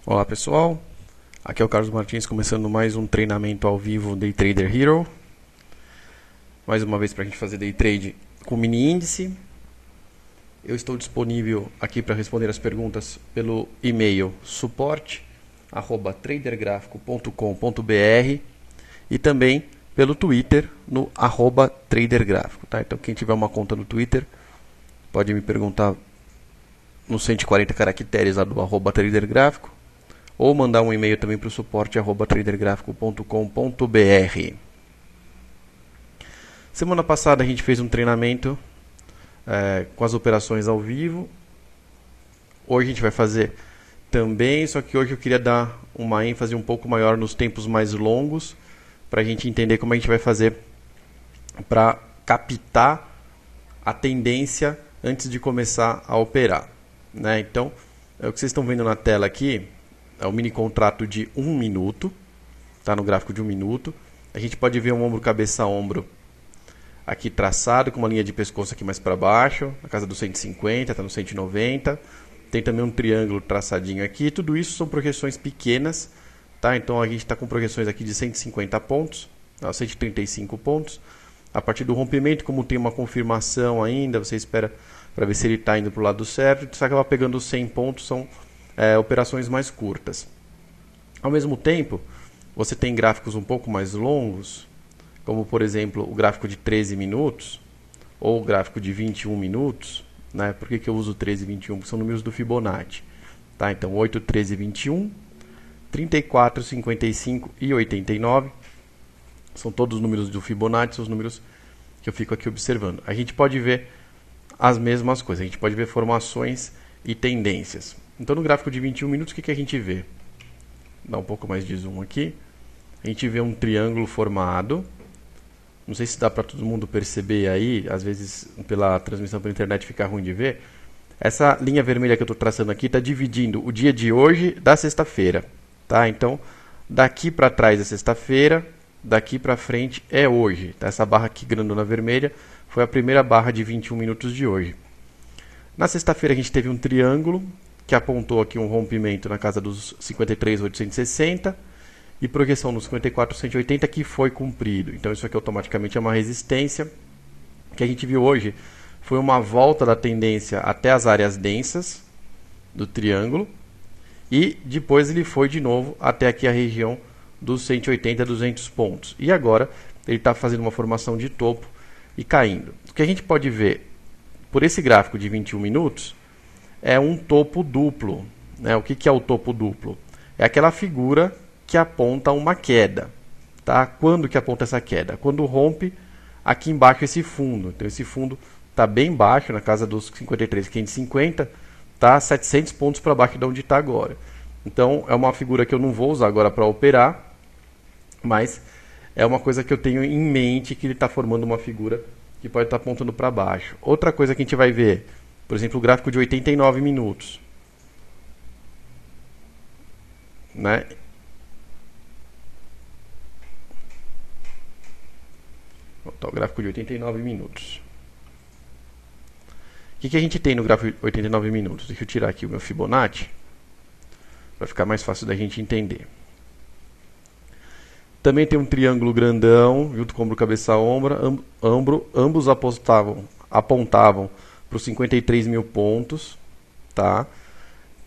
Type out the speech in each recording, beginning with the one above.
Olá pessoal, aqui é o Carlos Martins começando mais um treinamento ao vivo Day Trader Hero. Mais uma vez para a gente fazer Day Trade com mini índice. Eu estou disponível aqui para responder as perguntas pelo e-mail suporte@tradergrafico.com.br e também pelo Twitter no @tradergrafico. Tá? Então quem tiver uma conta no Twitter pode me perguntar nos 140 caracteres lá do @tradergrafico. Ou mandar um e-mail também para o suporte@tradergrafico.com.br. Semana passada a gente fez um treinamento com as operações ao vivo. Hoje a gente vai fazer também, só que hoje eu queria dar uma ênfase um pouco maior nos tempos mais longos, para a gente entender como a gente vai fazer para captar a tendência antes de começar a operar. Né? Então, o que vocês estão vendo na tela aqui é o mini contrato de 1 minuto, tá no gráfico de 1 minuto. A gente pode ver um ombro, cabeça, ombro aqui traçado, com uma linha de pescoço aqui mais para baixo, na casa dos 150, está no 190. Tem também um triângulo traçadinho aqui. Tudo isso são projeções pequenas, tá? Então a gente está com projeções aqui de 150 pontos, 135 pontos. A partir do rompimento, como tem uma confirmação ainda, você espera para ver se ele está indo para o lado certo. Você acaba pegando 100 pontos, são operações mais curtas. Ao mesmo tempo, você tem gráficos um pouco mais longos, como por exemplo o gráfico de 13 minutos ou o gráfico de 21 minutos. Né? Por que eu uso 13 e 21? Porque são números do Fibonacci. Tá? Então 8, 13 e 21, 34, 55 e 89 são todos os números do Fibonacci, são os números que eu fico aqui observando. A gente pode ver as mesmas coisas, a gente pode ver formações e tendências. Então no gráfico de 21 minutos, o que a gente vê? Dá um pouco mais de zoom aqui. A gente vê um triângulo formado. Não sei se dá para todo mundo perceber aí, às vezes pela transmissão pela internet fica ruim de ver. Essa linha vermelha que eu estou traçando aqui está dividindo o dia de hoje da sexta-feira. Tá? Então daqui para trás é sexta-feira, daqui para frente é hoje. Tá? Essa barra aqui grandona vermelha foi a primeira barra de 21 minutos de hoje. Na sexta-feira a gente teve um triângulo que apontou aqui um rompimento na casa dos 53.860 e projeção nos 54.180 que foi cumprido. Então isso aqui automaticamente é uma resistência. O que a gente viu hoje foi uma volta da tendência até as áreas densas do triângulo e depois ele foi de novo até aqui a região dos 180 a 200 pontos. E agora ele está fazendo uma formação de topo e caindo. O que a gente pode ver por esse gráfico de 21 minutos é um topo duplo. Né? O que é o topo duplo? É aquela figura que aponta uma queda. Tá? Quando que aponta essa queda? Quando rompe aqui embaixo esse fundo. Então esse fundo está bem baixo, na casa dos 53.550, tá 700 pontos para baixo de onde está agora. Então é uma figura que eu não vou usar agora para operar, mas é uma coisa que eu tenho em mente, que ele está formando uma figura que pode estar apontando para baixo. Outra coisa que a gente vai ver, por exemplo, o gráfico de 89 minutos. Né? Tá, o gráfico de 89 minutos. O que a gente tem no gráfico de 89 minutos? Deixa eu tirar aqui o meu Fibonacci, para ficar mais fácil da gente entender. Também tem um triângulo grandão, junto com o ombro, cabeça, ombro, ambos apontavam para os 53 mil pontos, tá?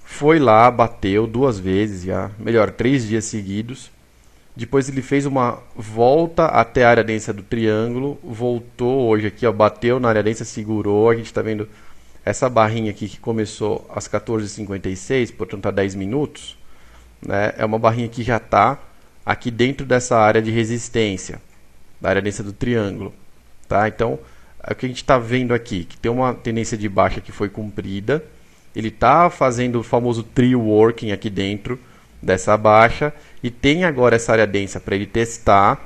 Foi lá, bateu 2 vezes, melhor, 3 dias seguidos. Depois ele fez uma volta até a área densa do triângulo, voltou hoje aqui, ó, bateu na área densa, segurou. A gente está vendo essa barrinha aqui que começou às 14h56, portanto há 10 minutos. Né? É uma barrinha que já está aqui dentro dessa área de resistência, da área densa do triângulo. Tá? Então, é o que a gente está vendo aqui, que tem uma tendência de baixa que foi cumprida. Ele está fazendo o famoso tree working aqui dentro dessa baixa e tem agora essa área densa para ele testar.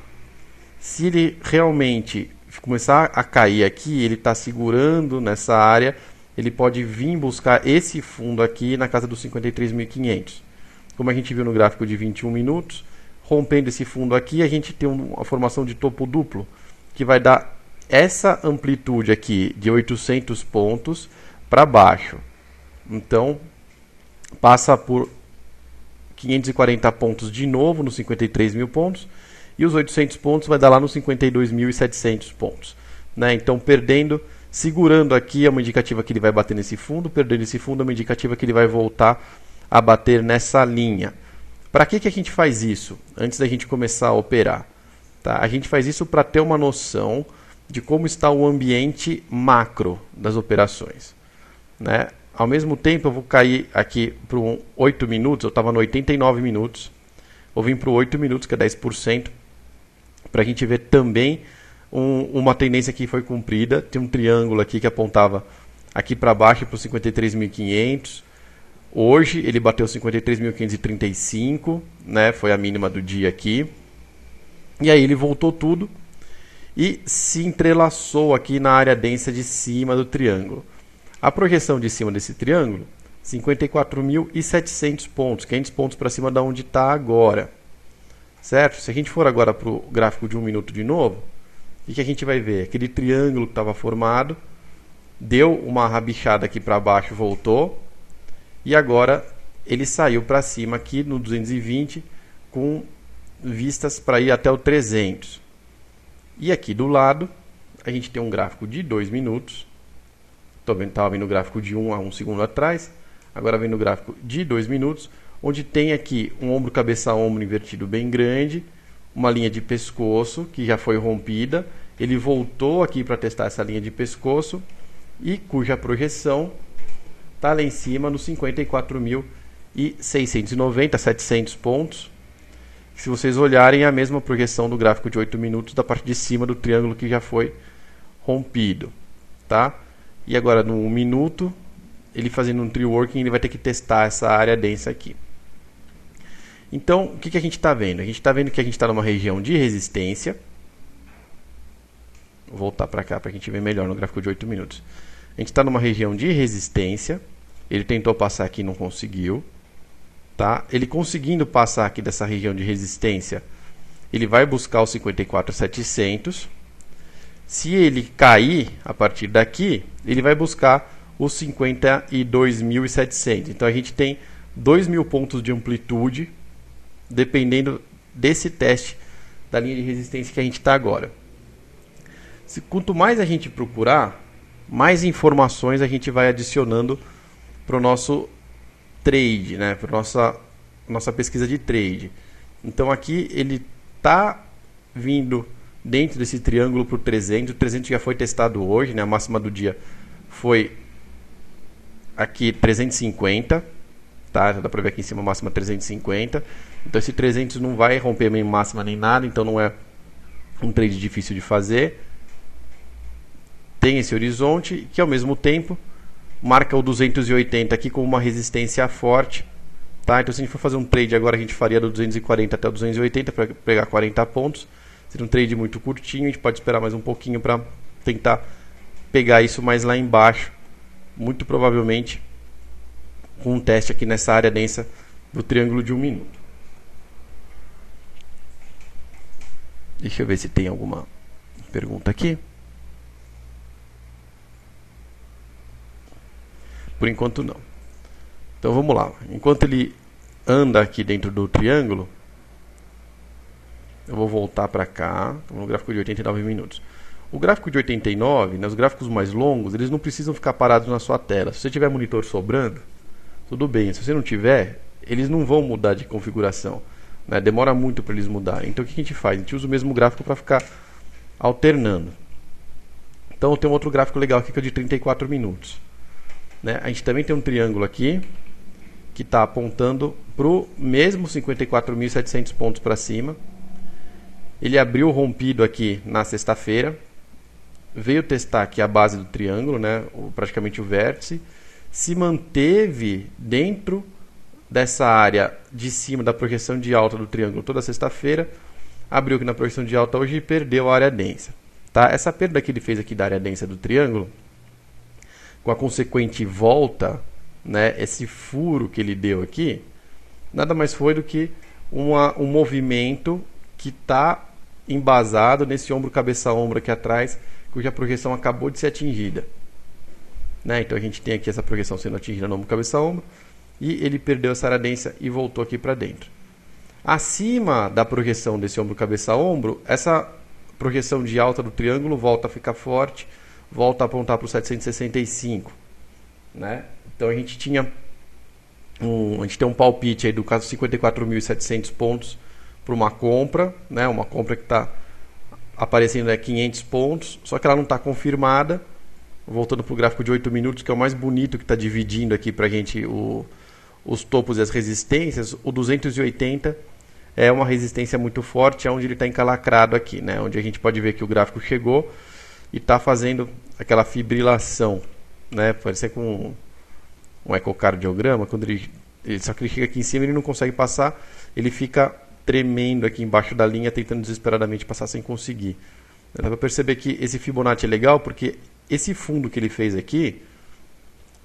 Se ele realmente começar a cair aqui, ele está segurando nessa área, ele pode vir buscar esse fundo aqui na casa dos 53.500. Como a gente viu no gráfico de 21 minutos, rompendo esse fundo aqui, a gente tem uma formação de topo duplo, que vai dar essa amplitude aqui de 800 pontos para baixo. Então, passa por 540 pontos de novo nos 53 mil pontos, e os 800 pontos vai dar lá nos 52.700 pontos. Né? Então, segurando aqui é uma indicativa que ele vai bater nesse fundo, perdendo esse fundo é uma indicativa que ele vai voltar a bater nessa linha. Para que a gente faz isso? Antes da gente começar a operar. Tá? A gente faz isso para ter uma noção de como está o ambiente macro das operações. Né? Ao mesmo tempo, eu vou cair aqui para 8 minutos, eu estava no 89 minutos, vou vir para 8 minutos, que é 10%, para a gente ver também uma tendência que foi cumprida. Tem um triângulo aqui que apontava aqui para baixo para os 53.500. Hoje ele bateu 53.535, né? Foi a mínima do dia aqui. E aí ele voltou tudo e se entrelaçou aqui na área densa de cima do triângulo. A projeção de cima desse triângulo, 54.700 pontos, 500 pontos para cima da onde está agora. Certo? Se a gente for agora para o gráfico de 1 minuto de novo, o que a gente vai ver? Aquele triângulo que estava formado, deu uma rabichada aqui para baixo, voltou, e agora ele saiu para cima aqui no 220 com vistas para ir até o 300. E aqui do lado, a gente tem um gráfico de 2 minutos. Estava vendo o gráfico de 1 segundo atrás, agora vem no gráfico de 2 minutos, onde tem aqui um ombro cabeça ombro invertido bem grande, uma linha de pescoço que já foi rompida, ele voltou aqui para testar essa linha de pescoço e cuja projeção está lá em cima nos 54.690, 700 pontos. Se vocês olharem, é a mesma projeção do gráfico de 8 minutos da parte de cima do triângulo que já foi rompido, tá? E agora no 1 minuto, ele fazendo um tree working, ele vai ter que testar essa área densa aqui. Então, o que a gente está vendo? A gente está vendo que a gente está numa região de resistência. Vou voltar para cá para a gente ver melhor no gráfico de 8 minutos. A gente está numa região de resistência. Ele tentou passar aqui e não conseguiu. Tá? Ele conseguindo passar aqui dessa região de resistência, ele vai buscar os 54.700. Se ele cair a partir daqui, ele vai buscar os 52.700. Então a gente tem 2.000 pontos de amplitude, dependendo desse teste da linha de resistência que a gente está agora. Quanto mais a gente procurar, mais informações a gente vai adicionando para o nosso trade, né? Para nossa pesquisa de trade. Então aqui ele está vindo dentro desse triângulo para o 300. O 300 já foi testado hoje, né? A máxima do dia foi aqui 350, tá? Dá para ver aqui em cima a máxima 350. Então esse 300 não vai romper nem máxima nem nada, então não é um trade difícil de fazer. Tem esse horizonte que ao mesmo tempo marca o 280 aqui com uma resistência forte, tá? Então se a gente for fazer um trade agora, a gente faria do 240 até o 280 para pegar 40 pontos. Seria um trade muito curtinho, a gente pode esperar mais um pouquinho para tentar pegar isso mais lá embaixo, muito provavelmente com um teste aqui nessa área densa do triângulo de 1 minuto. Deixa eu ver se tem alguma pergunta aqui. Por enquanto não. Então vamos lá. Enquanto ele anda aqui dentro do triângulo, eu vou voltar para cá, no gráfico de 89 minutos. O gráfico de 89, né, os gráficos mais longos, eles não precisam ficar parados na sua tela. Se você tiver monitor sobrando, tudo bem. Se você não tiver, eles não vão mudar de configuração, né? Demora muito para eles mudarem. Então o que a gente faz? A gente usa o mesmo gráfico para ficar alternando. Então tem um outro gráfico legal aqui que é o de 34 minutos. Né? A gente também tem um triângulo aqui que está apontando para o mesmo 54.700 pontos para cima. Ele abriu rompido aqui na sexta-feira, veio testar aqui a base do triângulo, né? Praticamente o vértice, se manteve dentro dessa área de cima da projeção de alta do triângulo toda sexta-feira, abriu aqui na projeção de alta hoje e perdeu a área densa. Tá? Essa perda que ele fez aqui da área densa do triângulo, com a consequente volta, né, esse furo que ele deu aqui, nada mais foi do que um movimento que está embasado nesse ombro cabeça ombro aqui atrás, cuja projeção acabou de ser atingida. Né? Então a gente tem aqui essa projeção sendo atingida no ombro cabeça ombro, e ele perdeu essa aderência e voltou aqui para dentro. Acima da projeção desse ombro cabeça a ombro, essa projeção de alta do triângulo volta a ficar forte, volta a apontar para o 765, né? Então a gente tem um palpite aí do caso 54.700 pontos para uma compra, né? Uma compra que está aparecendo 500 pontos, só que ela não está confirmada. Voltando para o gráfico de 8 minutos, que é o mais bonito, que está dividindo aqui para a gente os topos e as resistências, o 280 é uma resistência muito forte, é onde ele está encalacrado aqui, né? Onde a gente pode ver que o gráfico chegou e está fazendo aquela fibrilação, né? Pode ser com um ecocardiograma, quando só que ele chega aqui em cima, ele não consegue passar, ele fica tremendo aqui embaixo da linha, tentando desesperadamente passar sem conseguir. Dá para perceber que esse Fibonacci é legal, porque esse fundo que ele fez aqui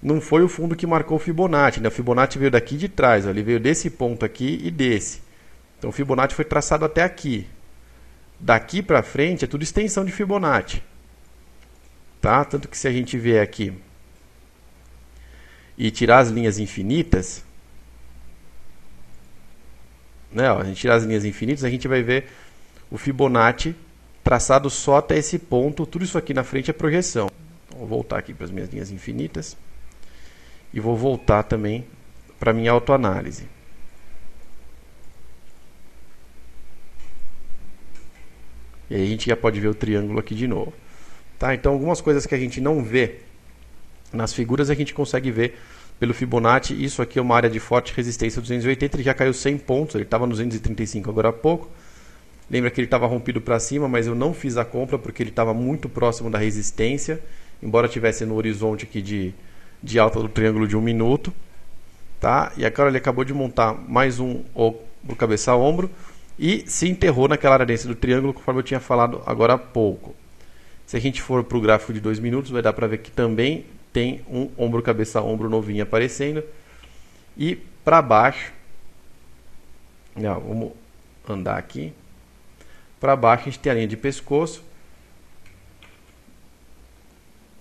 não foi o fundo que marcou o Fibonacci, né? O Fibonacci veio daqui de trás, ó, ele veio desse ponto aqui e desse. Então o Fibonacci foi traçado até aqui. Daqui para frente é tudo extensão de Fibonacci. Tá? Tanto que se a gente vier aqui e tirar as linhas infinitas, né? Ó, a gente tirar as linhas infinitas, a gente vai ver o Fibonacci traçado só até esse ponto. Tudo isso aqui na frente é projeção. Então, vou voltar aqui para as minhas linhas infinitas. E vou voltar também para a minha autoanálise. E aí a gente já pode ver o triângulo aqui de novo. Tá? Então algumas coisas que a gente não vê nas figuras a gente consegue ver pelo Fibonacci. Isso aqui é uma área de forte resistência 280. Ele já caiu 100 pontos. Ele estava nos 235 agora há pouco. Lembra que ele estava rompido para cima, mas eu não fiz a compra porque ele estava muito próximo da resistência, embora estivesse no horizonte aqui de alta do triângulo de 1 minuto. Tá? E agora ele acabou de montar mais um ombro cabeça a ombro e se enterrou naquela aderência do triângulo, conforme eu tinha falado agora há pouco. Se a gente for para o gráfico de 2 minutos, vai dar para ver que também tem um ombro cabeça a ombro novinho aparecendo. E para baixo, vamos andar aqui. Para baixo a gente tem a linha de pescoço,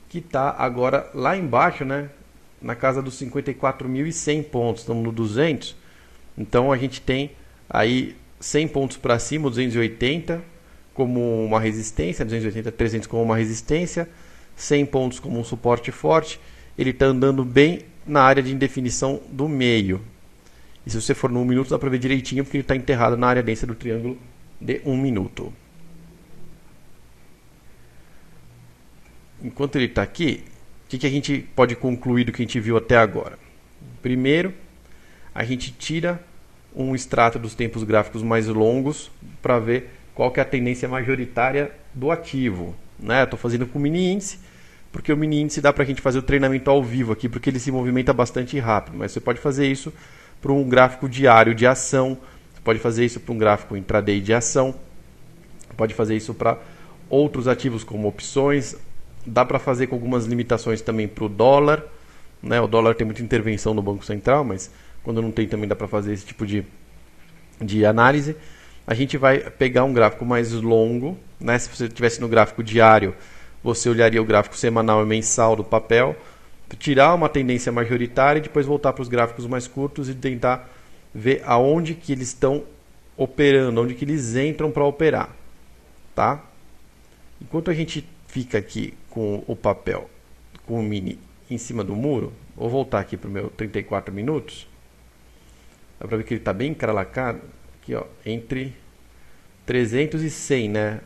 que está agora lá embaixo, né? Na casa dos 54.100 pontos, estamos no 200. Então a gente tem aí 100 pontos para cima, 280 como uma resistência, 280, 300 como uma resistência, 100 pontos como um suporte forte. Ele está andando bem na área de indefinição do meio. E se você for no 1 minuto, dá para ver direitinho, porque ele está enterrado na área densa do triângulo de 1 minuto. Enquanto ele está aqui, o que a gente pode concluir do que a gente viu até agora? Primeiro, a gente tira um extrato dos tempos gráficos mais longos para ver qual que é a tendência majoritária do ativo. Né? Estou fazendo com o mini índice, porque o mini índice dá para a gente fazer o treinamento ao vivo aqui, porque ele se movimenta bastante rápido. Mas você pode fazer isso para um gráfico diário de ação, você pode fazer isso para um gráfico intraday de ação, pode fazer isso para outros ativos como opções, dá para fazer com algumas limitações também para o dólar. Né? O dólar tem muita intervenção no Banco Central, mas quando não tem também dá para fazer esse tipo de análise. A gente vai pegar um gráfico mais longo, né? Se você estivesse no gráfico diário, você olharia o gráfico semanal e mensal do papel, tirar uma tendência majoritária e depois voltar para os gráficos mais curtos e tentar ver aonde que eles estão operando, onde que eles entram para operar. Tá? Enquanto a gente fica aqui com o papel, com o mini em cima do muro, vou voltar aqui para o meu 34 minutos, dá para ver que ele está bem encralacado, aqui, ó, entre 300 e 100, né?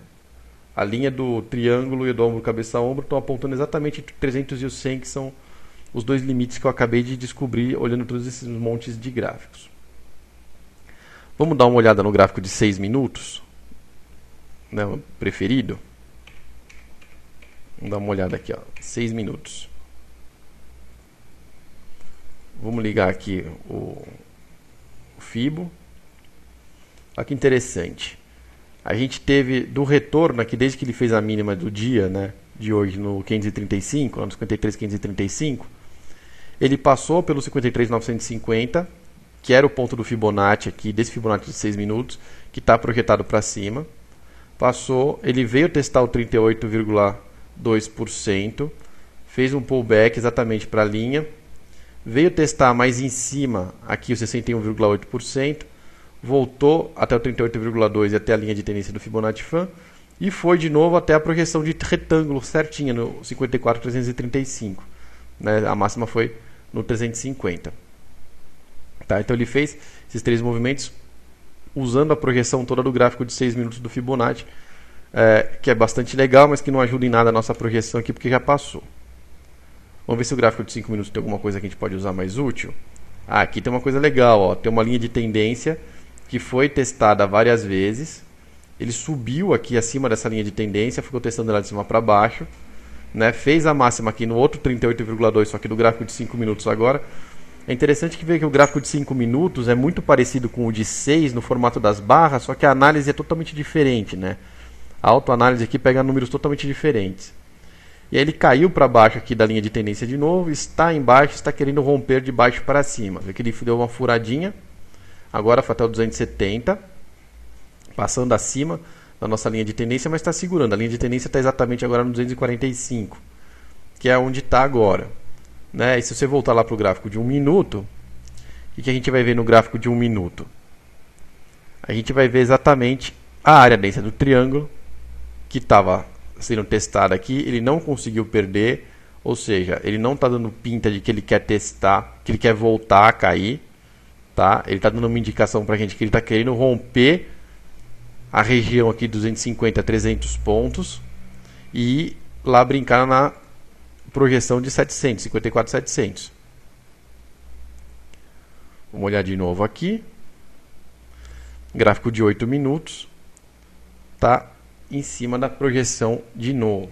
A linha do triângulo e do ombro cabeça a ombro estão apontando exatamente entre 300 e o 100, que são os dois limites que eu acabei de descobrir olhando todos esses montes de gráficos. Vamos dar uma olhada no gráfico de 6 minutos, né, o preferido. Vamos dar uma olhada aqui, ó, 6 minutos. Vamos ligar aqui o Fibo. Olha que interessante. A gente teve do retorno aqui, desde que ele fez a mínima do dia, né, de hoje no 535, no 53,535, ele passou pelo 53,950, que era o ponto do Fibonacci aqui, desse Fibonacci de 6 minutos, que está projetado para cima. Passou, ele veio testar o 38,2%, fez um pullback exatamente para a linha, veio testar mais em cima aqui o 61,8%, voltou até o 38,2% e até a linha de tendência do Fibonacci Fan, e foi de novo até a projeção de retângulo certinha no 54,335. Né? A máxima foi no 350. Tá? Então ele fez esses 3 movimentos usando a projeção toda do gráfico de 6 minutos do Fibonacci, que é bastante legal, mas que não ajuda em nada a nossa projeção aqui, porque já passou. Vamos ver se o gráfico de 5 minutos tem alguma coisa que a gente pode usar mais útil. Aqui tem uma coisa legal, ó. Tem uma linha de tendência que foi testada várias vezes. Ele subiu aqui acima dessa linha de tendência, ficou testando ela de cima para baixo, né? Fez a máxima aqui no outro 38,2, só que do gráfico de 5 minutos agora. É interessante que veja que o gráfico de 5 minutos é muito parecido com o de 6 no formato das barras, só que a análise é totalmente diferente, né? A autoanálise aqui pega números totalmente diferentes. E aí ele caiu para baixo aqui da linha de tendência de novo, está embaixo, está querendo romper de baixo para cima. Vê que ele deu uma furadinha, agora foi até o 270, passando acima da nossa linha de tendência, mas está segurando. A linha de tendência está exatamente agora no 245, que é onde está agora. Né? E se você voltar lá para o gráfico de 1 minuto, o que a gente vai ver no gráfico de 1 minuto? A gente vai ver exatamente a área densa do triângulo, que estava sendo testada aqui, ele não conseguiu perder, ou seja, ele não está dando pinta de que ele quer testar, que ele quer voltar a cair, tá? Ele está dando uma indicação para a gente que ele está querendo romper a região aqui 250 a 300 pontos e lá brincar na projeção de 700, 54,700. Vamos olhar de novo aqui, gráfico de 8 minutos, tá em cima da projeção de novo.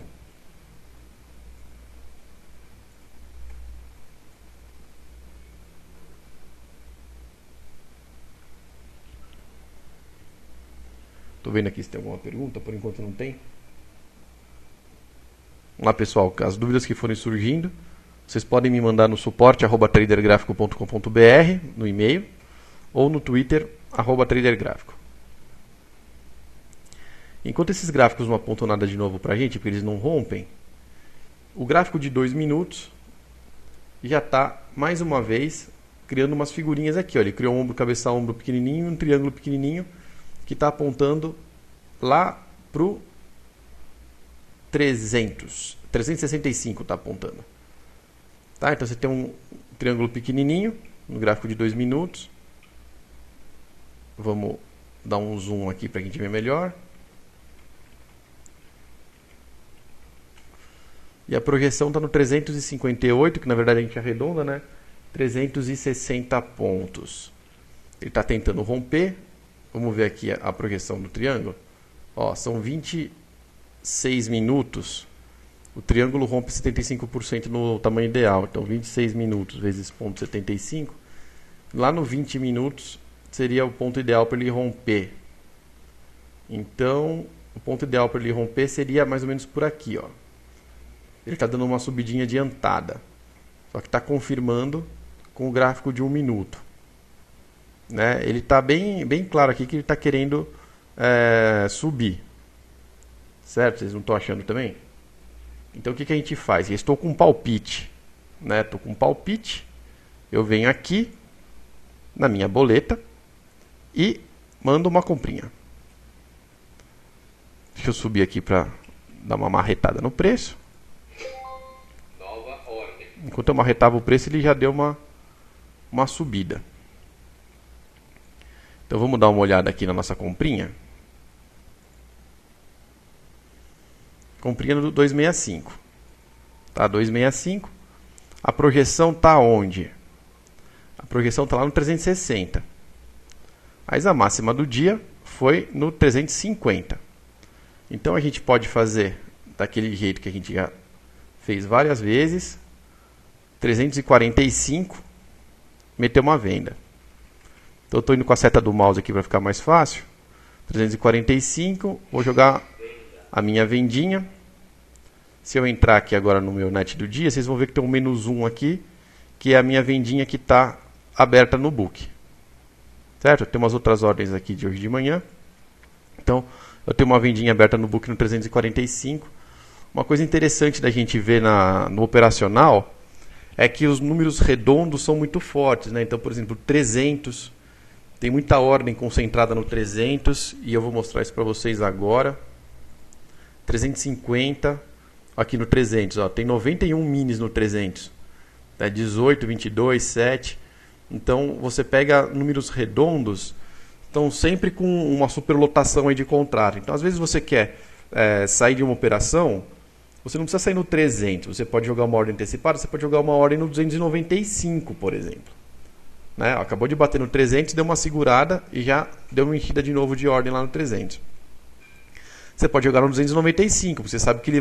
Estou vendo aqui se tem alguma pergunta, por enquanto não tem. Vamos lá, pessoal, as dúvidas que forem surgindo, vocês podem me mandar no suporte@tradergrafico.com.br, no e-mail, ou no Twitter, @tradergrafico. Enquanto esses gráficos não apontam nada de novo para a gente, porque eles não rompem, o gráfico de 2 minutos já está, mais uma vez, criando umas figurinhas aqui. Ó. Ele criou um ombro, cabeça, ombro pequenininho, um triângulo pequenininho, que está apontando lá para o 365 está apontando. Tá? Então você tem um triângulo pequenininho no gráfico de 2 minutos. Vamos dar um zoom aqui para a gente ver melhor. E a projeção está no 358, que na verdade a gente arredonda, né? 360 pontos. Ele está tentando romper. Vamos ver aqui a projeção do triângulo. Ó, são 26 minutos. O triângulo rompe 75% no tamanho ideal. Então 26 minutos vezes 0,75. Lá no 20 minutos seria o ponto ideal para ele romper. Então o ponto ideal para ele romper seria mais ou menos por aqui, ó. Ele está dando uma subidinha adiantada. Só que está confirmando com o gráfico de 1 minuto. Né? Ele está bem claro aqui que ele está querendo subir. Certo? Vocês não estão achando também? Então o que a gente faz? Eu estou com um palpite. Estou com um palpite. Eu venho aqui na minha boleta e mando uma comprinha. Deixa eu subir aqui para dar uma marretada no preço. Enquanto eu marretava o preço, ele já deu uma subida. Então vamos dar uma olhada aqui na nossa comprinha. Comprinha do 265. Tá, 265. A projeção está onde? A projeção está lá no 360. Mas a máxima do dia foi no 350. Então a gente pode fazer daquele jeito que a gente já fez várias vezes. 345, meter uma venda. Então eu estou indo com a seta do mouse aqui para ficar mais fácil. 345, vou jogar a minha vendinha. Se eu entrar aqui agora no meu net do dia, vocês vão ver que tem um menos 1 aqui, que é a minha vendinha que está aberta no book. Certo? Eu tenho umas outras ordens aqui de hoje de manhã. Então eu tenho uma vendinha aberta no book no 345. Uma coisa interessante da gente ver no operacional é que os números redondos são muito fortes, né? Então, por exemplo, 300, tem muita ordem concentrada no 300, e eu vou mostrar isso para vocês agora. 350, aqui no 300, ó, tem 91 minis no 300. 18, 22, 7. Então, você pega números redondos, estão sempre com uma superlotação aí de contrato. Então, às vezes você quer sair de uma operação, você não precisa sair no 300. Você pode jogar uma ordem antecipada, você pode jogar uma ordem no 295, por exemplo. Né? Acabou de bater no 300, deu uma segurada e já deu uma enchida de novo de ordem lá no 300. Você pode jogar no 295, você sabe que ele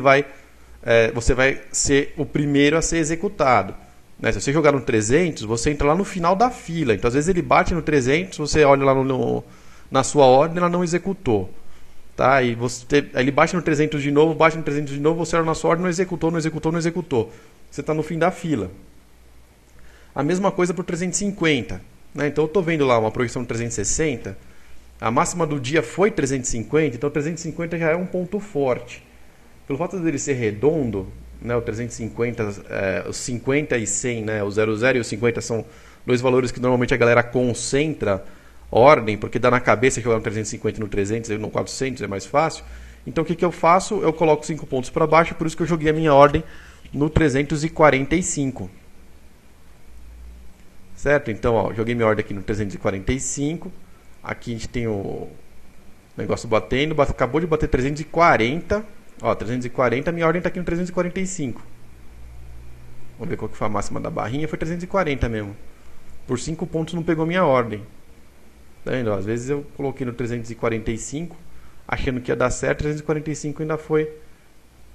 você vai ser o primeiro a ser executado. Né? Se você jogar no 300, você entra lá no final da fila. Então, às vezes ele bate no 300, você olha lá na sua ordem, ela não executou. Tá? Aí ele bate no 300 de novo, bate no 300 de novo, você olha na sua ordem, não executou, não executou, não executou. Você está no fim da fila. A mesma coisa para o 350. Né? Então, eu estou vendo lá uma projeção de 360. A máxima do dia foi 350, então 350 já é um ponto forte. Pelo fato dele ser redondo, né, o 350, os 50 e 100, né, o 00 e o 50 são dois valores que normalmente a galera concentra ordem, porque dá na cabeça jogar no 350 e no 300 e no 400 é mais fácil. Então o que eu faço? Eu coloco 5 pontos para baixo, por isso que eu joguei a minha ordem no 345. Certo? Então, ó, joguei minha ordem aqui no 345. Aqui a gente tem o negócio batendo, acabou de bater 340. Ó, 340, minha ordem está aqui no 345. Vamos ver qual que foi a máxima da barrinha. Foi 340 mesmo. Por 5 pontos não pegou minha ordem. Tá vendo? Às vezes eu coloquei no 345, achando que ia dar certo. 345 ainda foi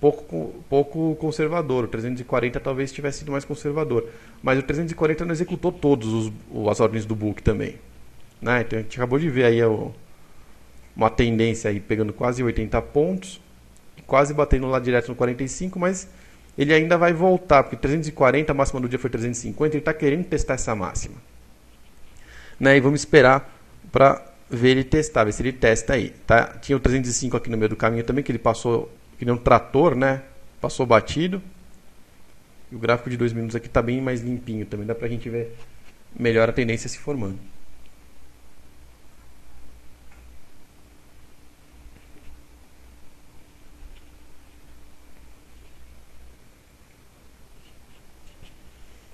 pouco conservador. O 340 talvez tivesse sido mais conservador. Mas o 340 não executou todas as ordens do book também. Né? Então a gente acabou de ver aí uma tendência aí pegando quase 80 pontos. Quase batendo lá direto no 45, mas ele ainda vai voltar, porque 340, a máxima do dia foi 350, ele está querendo testar essa máxima. Né? E vamos esperar para ver ele testar, ver se ele testa aí. Tá? Tinha o 305 aqui no meio do caminho também, que ele passou que nem um trator, né? Passou batido. E o gráfico de 2 minutos aqui está bem mais limpinho, também dá para a gente ver melhor a tendência se formando.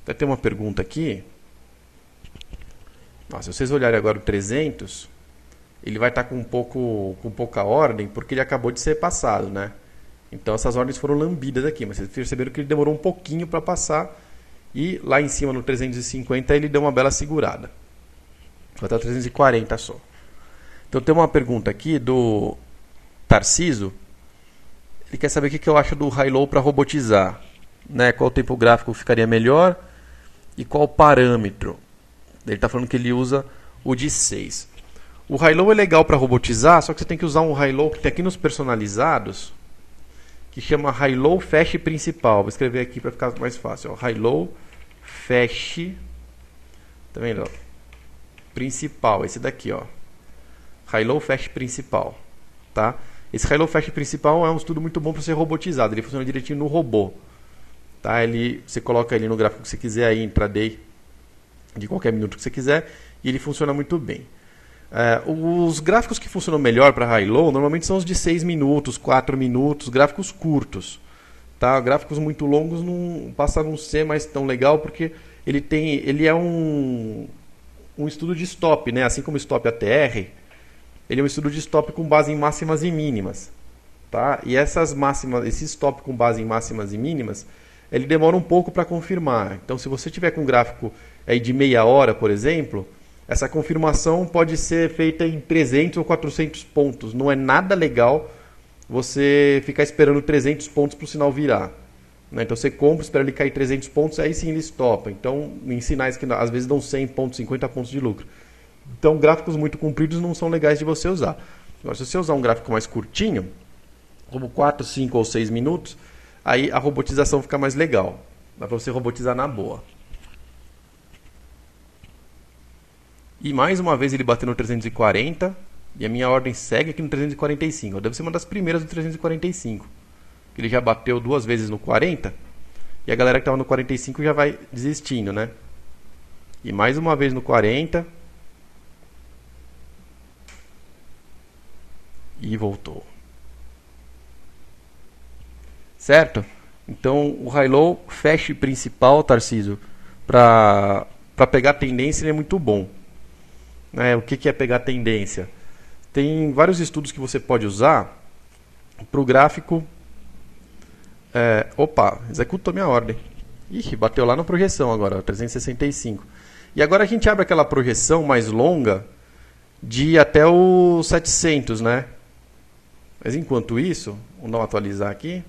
Vai ter uma pergunta aqui. Se vocês olharem agora o 300, ele vai estar com pouca ordem, porque ele acabou de ser passado, né? Então essas ordens foram lambidas aqui, mas vocês perceberam que ele demorou um pouquinho para passar, e lá em cima no 350 ele deu uma bela segurada. Vai estar 340 só. Então tem uma pergunta aqui do Tarciso. Ele quer saber o que eu acho do high-low para robotizar, né? Qual tempo gráfico ficaria melhor e qual parâmetro. Ele está falando que ele usa o de 6. O high-low é legal para robotizar, só que você tem que usar um high-low que tem aqui nos personalizados, que chama high-low fast principal. Vou escrever aqui para ficar mais fácil. High-low fast, tá vendo? Principal, esse daqui, ó. High-low fast principal, tá? Esse high-low fast principal é um estudo muito bom para ser robotizado. Ele funciona direitinho no robô. Tá? Você coloca ele no gráfico que você quiser, aí, intraday, de qualquer minuto que você quiser, e ele funciona muito bem. Os gráficos que funcionam melhor para high-low, normalmente são os de 6 minutos, 4 minutos, gráficos curtos. Tá? Gráficos muito longos não passa a não ser mais tão legal, porque ele é um estudo de stop, né? Assim como o stop ATR, ele é um estudo de stop com base em máximas e mínimas. Tá? E esse stop com base em máximas e mínimas, ele demora um pouco para confirmar. Então, se você tiver com um gráfico aí de meia hora, por exemplo, essa confirmação pode ser feita em 300 ou 400 pontos. Não é nada legal você ficar esperando 300 pontos para o sinal virar. Né? Então, você compra, espera ele cair 300 pontos, aí sim ele estopa. Então, em sinais que às vezes dão 100 pontos, 50 pontos de lucro. Então, gráficos muito compridos não são legais de você usar. Agora, se você usar um gráfico mais curtinho, como 4, 5 ou 6 minutos, aí a robotização fica mais legal. Dá para você robotizar na boa. E mais uma vez ele bateu no 340. E a minha ordem segue aqui no 345. Deve ser uma das primeiras do 345. Ele já bateu 2 vezes no 40. E a galera que estava no 45 já vai desistindo, né? E mais uma vez no 40. E voltou. Certo? Então o high-low feche principal, Tarcísio, para pegar tendência ele é muito bom. O que é pegar tendência? Tem vários estudos que você pode usar para o gráfico. Opa, executou minha ordem. Ih, bateu lá na projeção agora, 365. E agora a gente abre aquela projeção mais longa de até o 700, né? Mas enquanto isso, vamos dar uma atualizar aqui.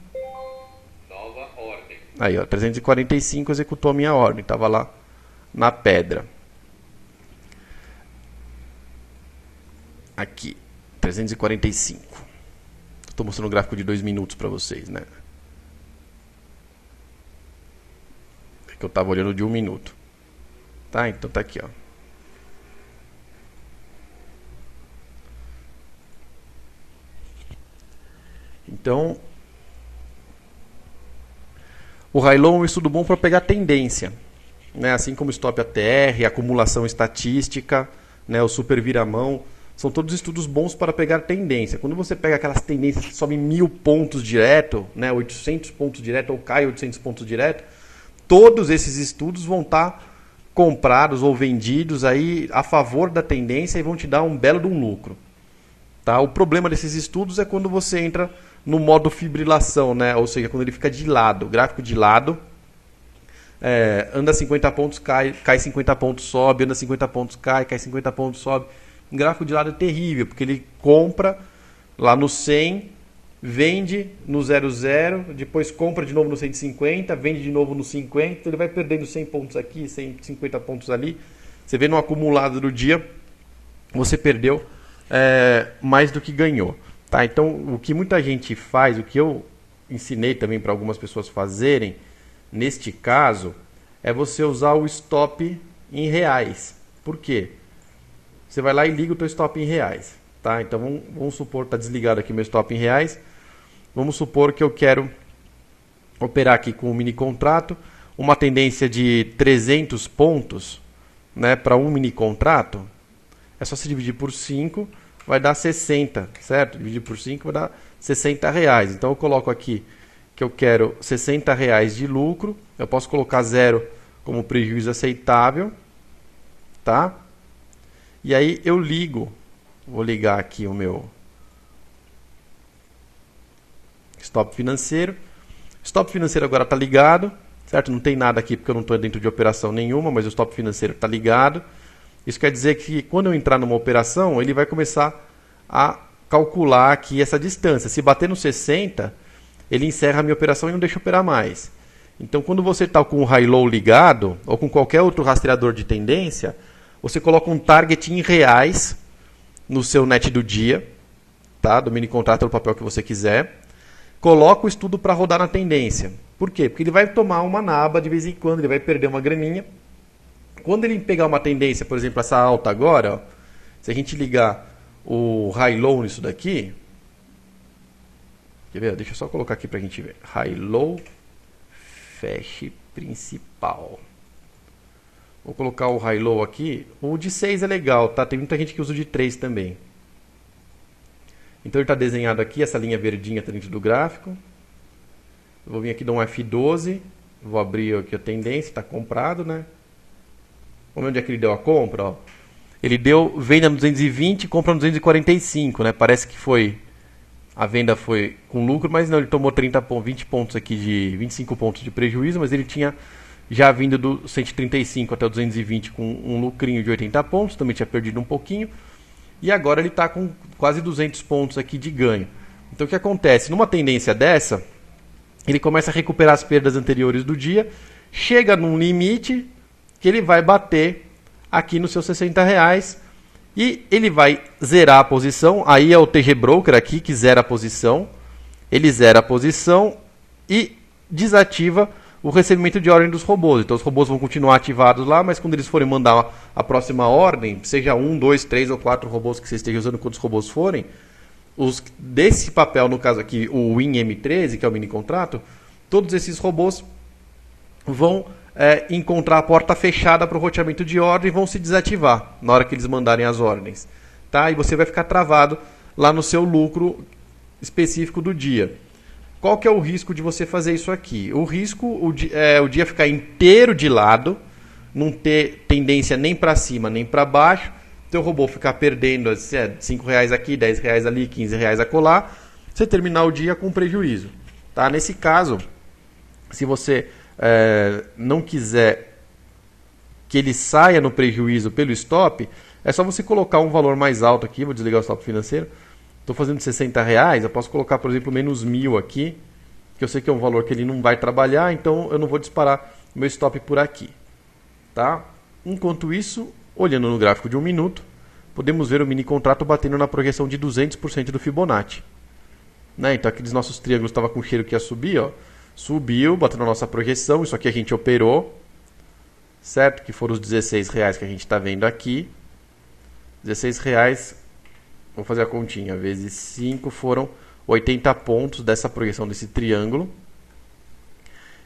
Nova ordem. Aí, ó, 345 executou a minha ordem, estava lá na pedra. Aqui, 345. Estou mostrando o gráfico de 2 minutos para vocês, né? É que eu estava olhando de 1 minuto. Tá? Então tá aqui, ó. Então, o high-low é um estudo bom para pegar tendência, né? Assim como o stop ATR, acumulação estatística, né? O super vira-mão, são todos estudos bons para pegar tendência. Quando você pega aquelas tendências que sobem 1000 pontos direto, né? 800 pontos direto ou cai 800 pontos direto, todos esses estudos vão estar comprados ou vendidos aí a favor da tendência e vão te dar um belo de um lucro. Tá? O problema desses estudos é quando você entra no modo fibrilação, né? Ou seja, quando ele fica de lado, gráfico de lado, anda 50 pontos, cai 50 pontos, sobe, anda 50 pontos, cai 50 pontos, sobe. Um gráfico de lado é terrível, porque ele compra lá no 100, vende no 00, depois compra de novo no 150, vende de novo no 50, então ele vai perdendo 100 pontos aqui, 150 pontos ali. Você vê no acumulado do dia, você perdeu mais do que ganhou. Tá? Então, o que muita gente faz, o que eu ensinei também para algumas pessoas fazerem, neste caso, é você usar o stop em reais. Por quê? Você vai lá e liga o teu stop em reais. Tá? Então, vamos supor, está desligado aqui meu stop em reais. Vamos supor que eu quero operar aqui com um mini contrato, uma tendência de 300 pontos, né, para um mini contrato. É só se dividir por 5, vai dar 60, certo? Dividir por 5 vai dar 60 reais. Então eu coloco aqui que eu quero 60 reais de lucro. Eu posso colocar 0 como prejuízo aceitável, tá? E aí eu ligo, vou ligar aqui o meu stop financeiro. Stop financeiro agora está ligado, certo? Não tem nada aqui porque eu não estou dentro de operação nenhuma, mas o stop financeiro está ligado. Isso quer dizer que quando eu entrar numa operação, ele vai começar a calcular aqui essa distância. Se bater no 60, ele encerra a minha operação e não deixa operar mais. Então, quando você está com o high-low ligado, ou com qualquer outro rastreador de tendência, você coloca um target em reais no seu net do dia, tá? Do mini contrato ou do papel que você quiser. Coloca o estudo para rodar na tendência. Por quê? Porque ele vai tomar uma naba de vez em quando, ele vai perder uma graninha. Quando ele pegar uma tendência, por exemplo, essa alta agora, ó, se a gente ligar o high-low nisso daqui, quer ver? Deixa eu só colocar aqui para a gente ver. High-low, feche principal. Vou colocar o high-low aqui. O de 6 é legal, tá? Tem muita gente que usa o de 3 também. Então ele está desenhado aqui, essa linha verdinha está dentro do gráfico. Eu vou vir aqui dar um F12, vou abrir aqui a tendência, está comprado, né? Vamos ver onde é que ele deu a compra, ó. Ele deu venda no 220, compra no 245, né? Parece que a venda foi com lucro, mas não, ele tomou 20 pontos aqui 25 pontos de prejuízo, mas ele tinha já vindo do 135 até o 220 com um lucrinho de 80 pontos, também tinha perdido um pouquinho. E agora ele está com quase 200 pontos aqui de ganho. Então o que acontece? Numa tendência dessa, ele começa a recuperar as perdas anteriores do dia, chega num limite que ele vai bater aqui nos seus 60 reais e ele vai zerar a posição. Aí é o TG Broker aqui que zera a posição. Ele zera a posição e desativa o recebimento de ordem dos robôs. Então os robôs vão continuar ativados lá, mas quando eles forem mandar a próxima ordem, seja 1, 2, 3 ou 4 robôs que você esteja usando, quantos robôs forem, os desse papel, no caso aqui, o WinM13, que é o mini contrato, todos esses robôs vão encontrar a porta fechada para o roteamento de ordem e vão se desativar na hora que eles mandarem as ordens. Tá? E você vai ficar travado lá no seu lucro específico do dia. Qual que é o risco de você fazer isso aqui? O risco é o dia ficar inteiro de lado, não ter tendência nem para cima nem para baixo, teu robô ficar perdendo R$5 aqui, R$10 ali, R$15 acolá, você terminar o dia com prejuízo. Tá? Nesse caso, se você não quiser que ele saia no prejuízo pelo stop, é só você colocar um valor mais alto aqui. Vou desligar o stop financeiro. Estou fazendo R$60, eu posso colocar, por exemplo, menos 1.000 aqui, que eu sei que é um valor que ele não vai trabalhar, então eu não vou disparar o meu stop por aqui. Tá? Enquanto isso, olhando no gráfico de 1 minuto, podemos ver o mini contrato batendo na projeção de 200% do Fibonacci. Né? Então aqueles nossos triângulos estavam com cheiro que ia subir, ó. Subiu, bateu na nossa projeção, isso aqui a gente operou, certo? Que foram os R$16 que a gente está vendo aqui. R$16, vou fazer a continha, vezes 5 foram 80 pontos dessa projeção desse triângulo.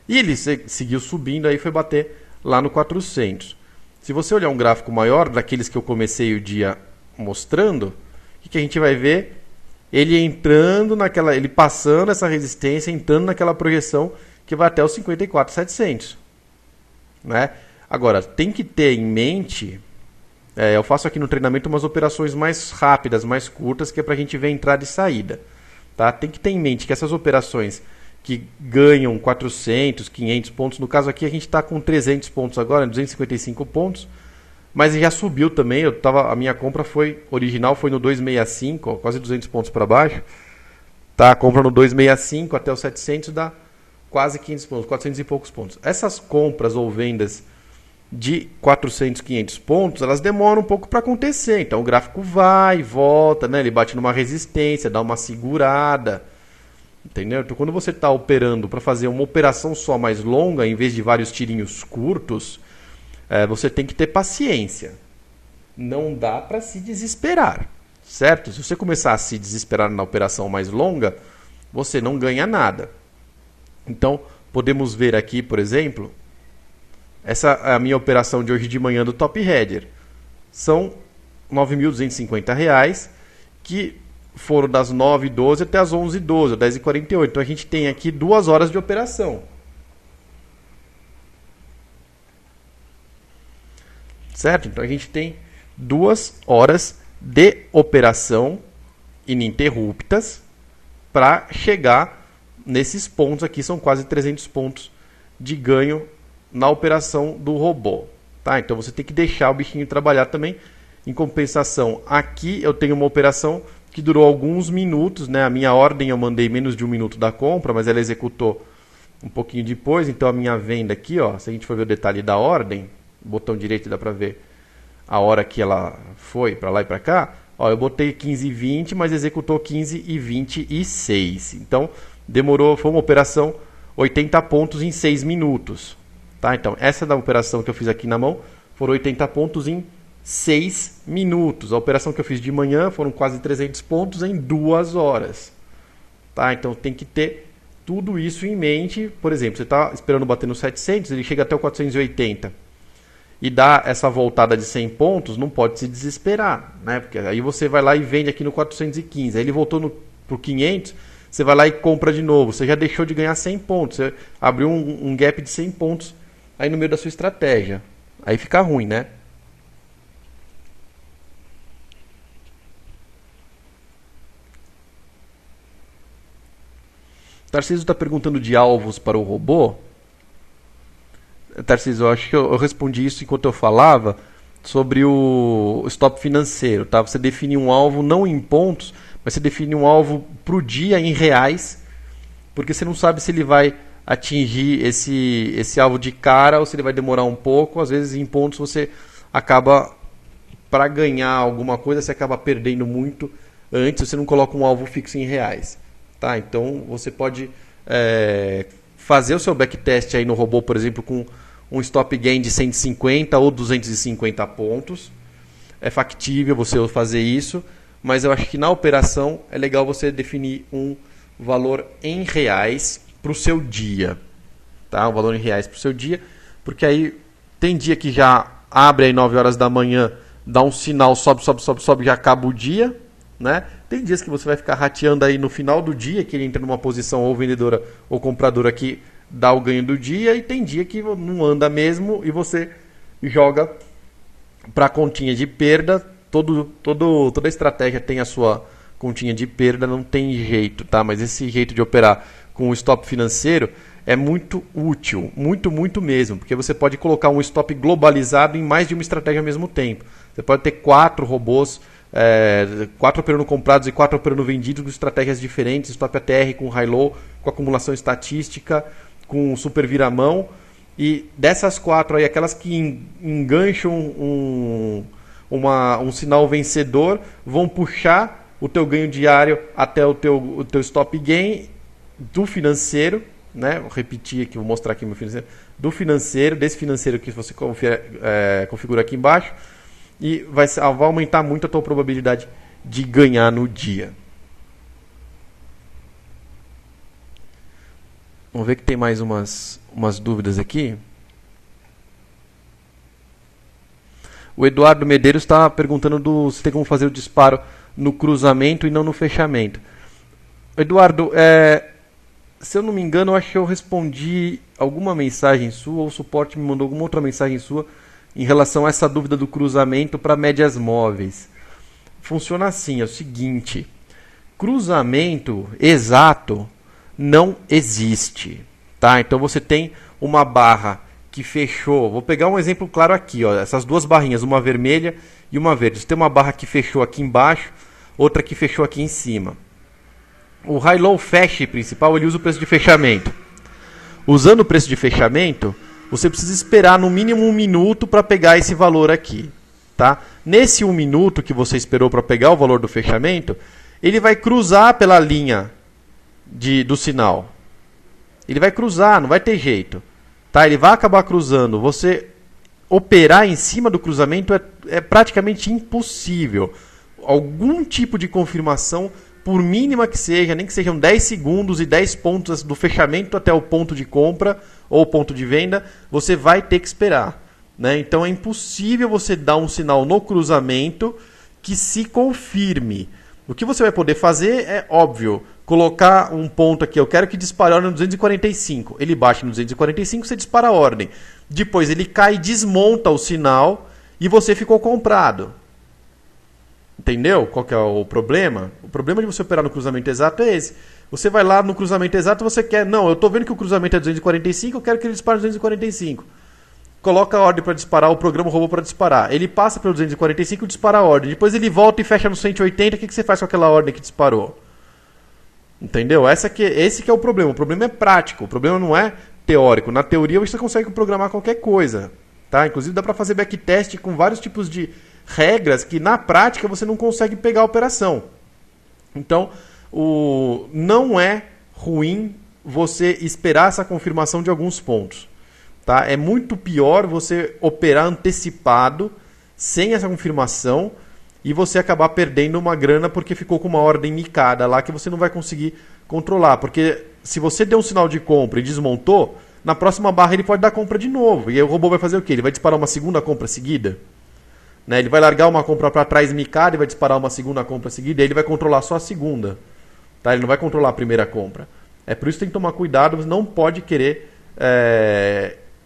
E ele seguiu subindo, aí foi bater lá no 400. Se você olhar um gráfico maior, daqueles que eu comecei o dia mostrando, o que a gente vai ver? Ele entrando ele passando essa resistência, entrando naquela projeção que vai até os 54.700. Né? Agora, tem que ter em mente, eu faço aqui no treinamento umas operações mais rápidas, mais curtas, que é para a gente ver entrada e saída. Tá? Tem que ter em mente que essas operações que ganham 400, 500 pontos, no caso aqui a gente está com 300 pontos agora, 255 pontos, mas já subiu também. A minha compra original foi no 265, ó, quase 200 pontos para baixo. Tá? A compra no 265 até os 700 dá quase 500 pontos, 400 e poucos pontos. Essas compras ou vendas de 400, 500 pontos, elas demoram um pouco para acontecer. Então o gráfico vai e volta, né? Ele bate numa resistência, dá uma segurada. Entendeu? Então quando você está operando para fazer uma operação só mais longa, em vez de vários tirinhos curtos, você tem que ter paciência. Não dá para se desesperar, certo? Se você começar a se desesperar na operação mais longa, você não ganha nada. Então, podemos ver aqui, por exemplo, essa é a minha operação de hoje de manhã do Top Header. São R$9.250, que foram das 9h12 até as 11h12, 10h48. Então, a gente tem aqui 2 horas de operação. Certo? Então a gente tem 2 horas de operação ininterruptas para chegar nesses pontos aqui. São quase 300 pontos de ganho na operação do robô. Tá? Então você tem que deixar o bichinho trabalhar também. Em compensação, aqui eu tenho uma operação que durou alguns minutos. Né? A minha ordem eu mandei menos de 1 minuto da compra, mas ela executou um pouquinho depois. Então a minha venda aqui, ó, se a gente for ver o detalhe da ordem, botão direito dá para ver a hora que ela foi para lá e para cá. Ó, eu botei 15h20, mas executou 15h26. Então demorou, foi uma operação 80 pontos em 6 minutos. Tá? Então essa da operação que eu fiz aqui na mão foram 80 pontos em 6 minutos. A operação que eu fiz de manhã foram quase 300 pontos em 2 horas. Tá? Então tem que ter tudo isso em mente. Por exemplo, você está esperando bater no 700, ele chega até o 480 e dá essa voltada de 100 pontos, não pode se desesperar, né? Porque aí você vai lá e vende aqui no 415, aí ele voltou para o 500, você vai lá e compra de novo, você já deixou de ganhar 100 pontos, você abriu um gap de 100 pontos aí no meio da sua estratégia, aí fica ruim, né? Tarcísio está perguntando de alvos para o robô. Tarcísio, eu acho que eu respondi isso enquanto eu falava sobre o stop financeiro. Tá? Você define um alvo não em pontos, mas você define um alvo para o dia em reais, porque você não sabe se ele vai atingir esse alvo de cara ou se ele vai demorar um pouco. Às vezes em pontos você acaba, para ganhar alguma coisa, você acaba perdendo muito antes, você não coloca um alvo fixo em reais. Tá? Então você pode fazer o seu backtest aí no robô, por exemplo, com um stop gain de 150 ou 250 pontos. É factível você fazer isso, mas eu acho que na operação é legal você definir um valor em reais para o seu dia. tá? O valor em reais para o seu dia, porque aí tem dia que já abre aí 9 horas da manhã, dá um sinal, sobe, já acaba o dia, né? Tem dias que você vai ficar rateando aí no final do dia, que ele entra numa posição ou vendedora ou compradora que dá o ganho do dia, e tem dia que não anda mesmo e você joga para a continha de perda. Toda estratégia tem a sua continha de perda, não tem jeito, tá? Mas esse jeito de operar com o stop financeiro é muito útil, muito mesmo, porque você pode colocar um stop globalizado em mais de uma estratégia ao mesmo tempo. Você pode ter 4 robôs, 4 operando comprados e 4 operando vendidos com estratégias diferentes, stop ATR com high-low, com acumulação estatística, com super viramão, e dessas 4 aí, aquelas que engancham um sinal vencedor vão puxar o teu ganho diário até o teu stop gain do financeiro, né? Vou repetir aqui, vou mostrar aqui o meu financeiro, desse financeiro que você configura aqui embaixo, e vai aumentar muito a tua probabilidade de ganhar no dia. Vamos ver que tem mais umas dúvidas aqui. O Eduardo Medeiros está perguntando se tem como fazer o disparo no cruzamento e não no fechamento. Eduardo, se eu não me engano, eu acho que eu respondi alguma mensagem sua, ou o suporte me mandou alguma outra mensagem sua em relação a essa dúvida do cruzamento para médias móveis. Funciona assim, é o seguinte: cruzamento exato não existe, tá? Então você tem uma barra que fechou, vou pegar um exemplo claro aqui, ó, essas duas barrinhas, uma vermelha e uma verde. Você tem uma barra que fechou aqui embaixo, outra que fechou aqui em cima. O high-low fast principal, ele usa o preço de fechamento. Usando o preço de fechamento, você precisa esperar no mínimo 1 minuto para pegar esse valor aqui, tá? Nesse 1 minuto que você esperou para pegar o valor do fechamento, ele vai cruzar pela linha do sinal. Ele vai cruzar, não vai ter jeito, tá? Ele vai acabar cruzando. Você operar em cima do cruzamento é praticamente impossível. Algum tipo de confirmação, por mínima que seja, nem que sejam 10 segundos e 10 pontos do fechamento até o ponto de compra ou ponto de venda, você vai ter que esperar, né? Então é impossível você dar um sinal no cruzamento que se confirme. O que você vai poder fazer é, óbvio, colocar um ponto aqui, eu quero que dispare a ordem no 245. Ele bate no 245, você dispara a ordem. Depois ele cai e desmonta o sinal e você ficou comprado. Entendeu qual que é o problema? O problema de você operar no cruzamento exato é esse. Você vai lá no cruzamento exato, você quer... Não, eu estou vendo que o cruzamento é 245, eu quero que ele dispare 245. Coloca a ordem para disparar, o programa robô para disparar. Ele passa pelo 245 e dispara a ordem. Depois ele volta e fecha no 180, o que você faz com aquela ordem que disparou? Entendeu? Esse que é o problema. O problema é prático, o problema não é teórico. Na teoria você consegue programar qualquer coisa, tá? Inclusive dá para fazer backtest com vários tipos de regras que na prática você não consegue pegar a operação. Então, não é ruim você esperar essa confirmação de alguns pontos, tá? É muito pior você operar antecipado sem essa confirmação e você acabar perdendo uma grana porque ficou com uma ordem micada lá que você não vai conseguir controlar. Porque se você deu um sinal de compra e desmontou, na próxima barra ele pode dar compra de novo. E aí o robô vai fazer o quê? Ele vai disparar uma segunda compra seguida? Né? Ele vai largar uma compra para trás micada e vai disparar uma segunda compra seguida, e aí ele vai controlar só a segunda. Tá? Ele não vai controlar a primeira compra. É por isso que tem que tomar cuidado, você não pode querer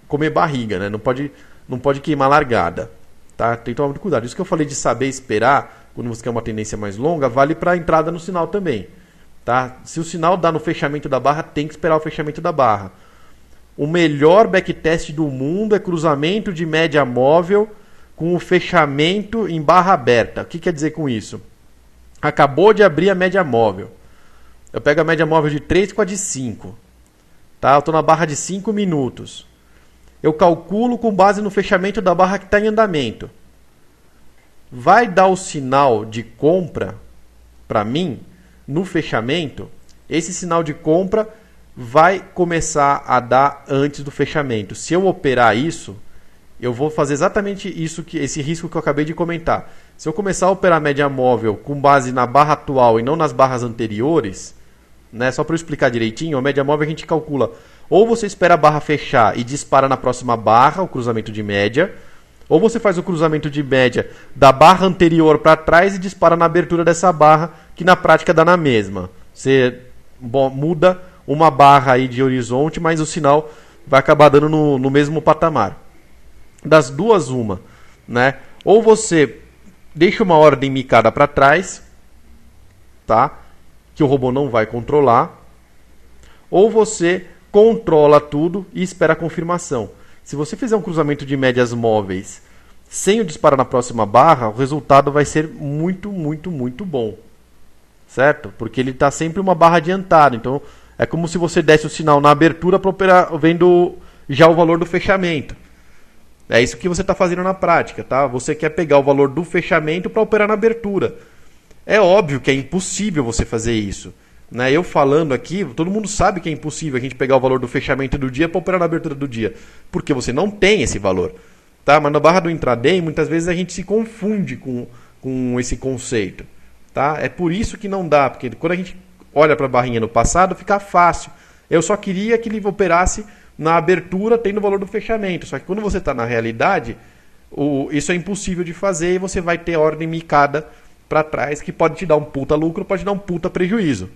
comer barriga, né? Não pode queimar largada. Tá? Tem que tomar muito cuidado. Isso que eu falei de saber esperar, quando você quer uma tendência mais longa, vale para a entrada no sinal também. Tá? Se o sinal dá no fechamento da barra, tem que esperar o fechamento da barra. O melhor backtest do mundo é cruzamento de média móvel com o fechamento em barra aberta. O que quer dizer com isso? Acabou de abrir a média móvel. Eu pego a média móvel de 3 com a de 5. Tá? Eu estou na barra de 5 minutos. Eu calculo com base no fechamento da barra que está em andamento. Vai dar o sinal de compra para mim no fechamento. Esse sinal de compra vai começar a dar antes do fechamento. Se eu operar isso, eu vou fazer exatamente isso, esse risco que eu acabei de comentar. Se eu começar a operar média móvel com base na barra atual e não nas barras anteriores, né, só para eu explicar direitinho, a média móvel a gente calcula Ou você espera a barra fechar e dispara na próxima barra, o cruzamento de média. Ou você faz o cruzamento de média da barra anterior para trás e dispara na abertura dessa barra, que na prática dá na mesma. Você muda uma barra aí de horizonte, mas o sinal vai acabar dando no mesmo patamar. Das duas, uma, né? Ou você deixa uma ordem micada para trás, tá? Que o robô não vai controlar. Ou você controla tudo e espera a confirmação. Se você fizer um cruzamento de médias móveis sem o disparo na próxima barra, o resultado vai ser muito, muito, muito bom. Certo? Porque ele está sempre uma barra adiantada. Então, é como se você desse o sinal na abertura para operar vendo já o valor do fechamento. É isso que você está fazendo na prática, tá? Você quer pegar o valor do fechamento para operar na abertura. É óbvio que é impossível você fazer isso. Né? Eu falando aqui, todo mundo sabe que é impossível a gente pegar o valor do fechamento do dia para operar na abertura do dia. Porque você não tem esse valor. Tá? Mas na barra do intraday, muitas vezes a gente se confunde com esse conceito. Tá? É por isso que não dá. Porque quando a gente olha para a barrinha no passado, fica fácil. Eu só queria que ele operasse na abertura tendo o valor do fechamento. Só que quando você está na realidade, isso é impossível de fazer e você vai ter ordem micada para trás que pode te dar um puta lucro, pode dar um puta prejuízo.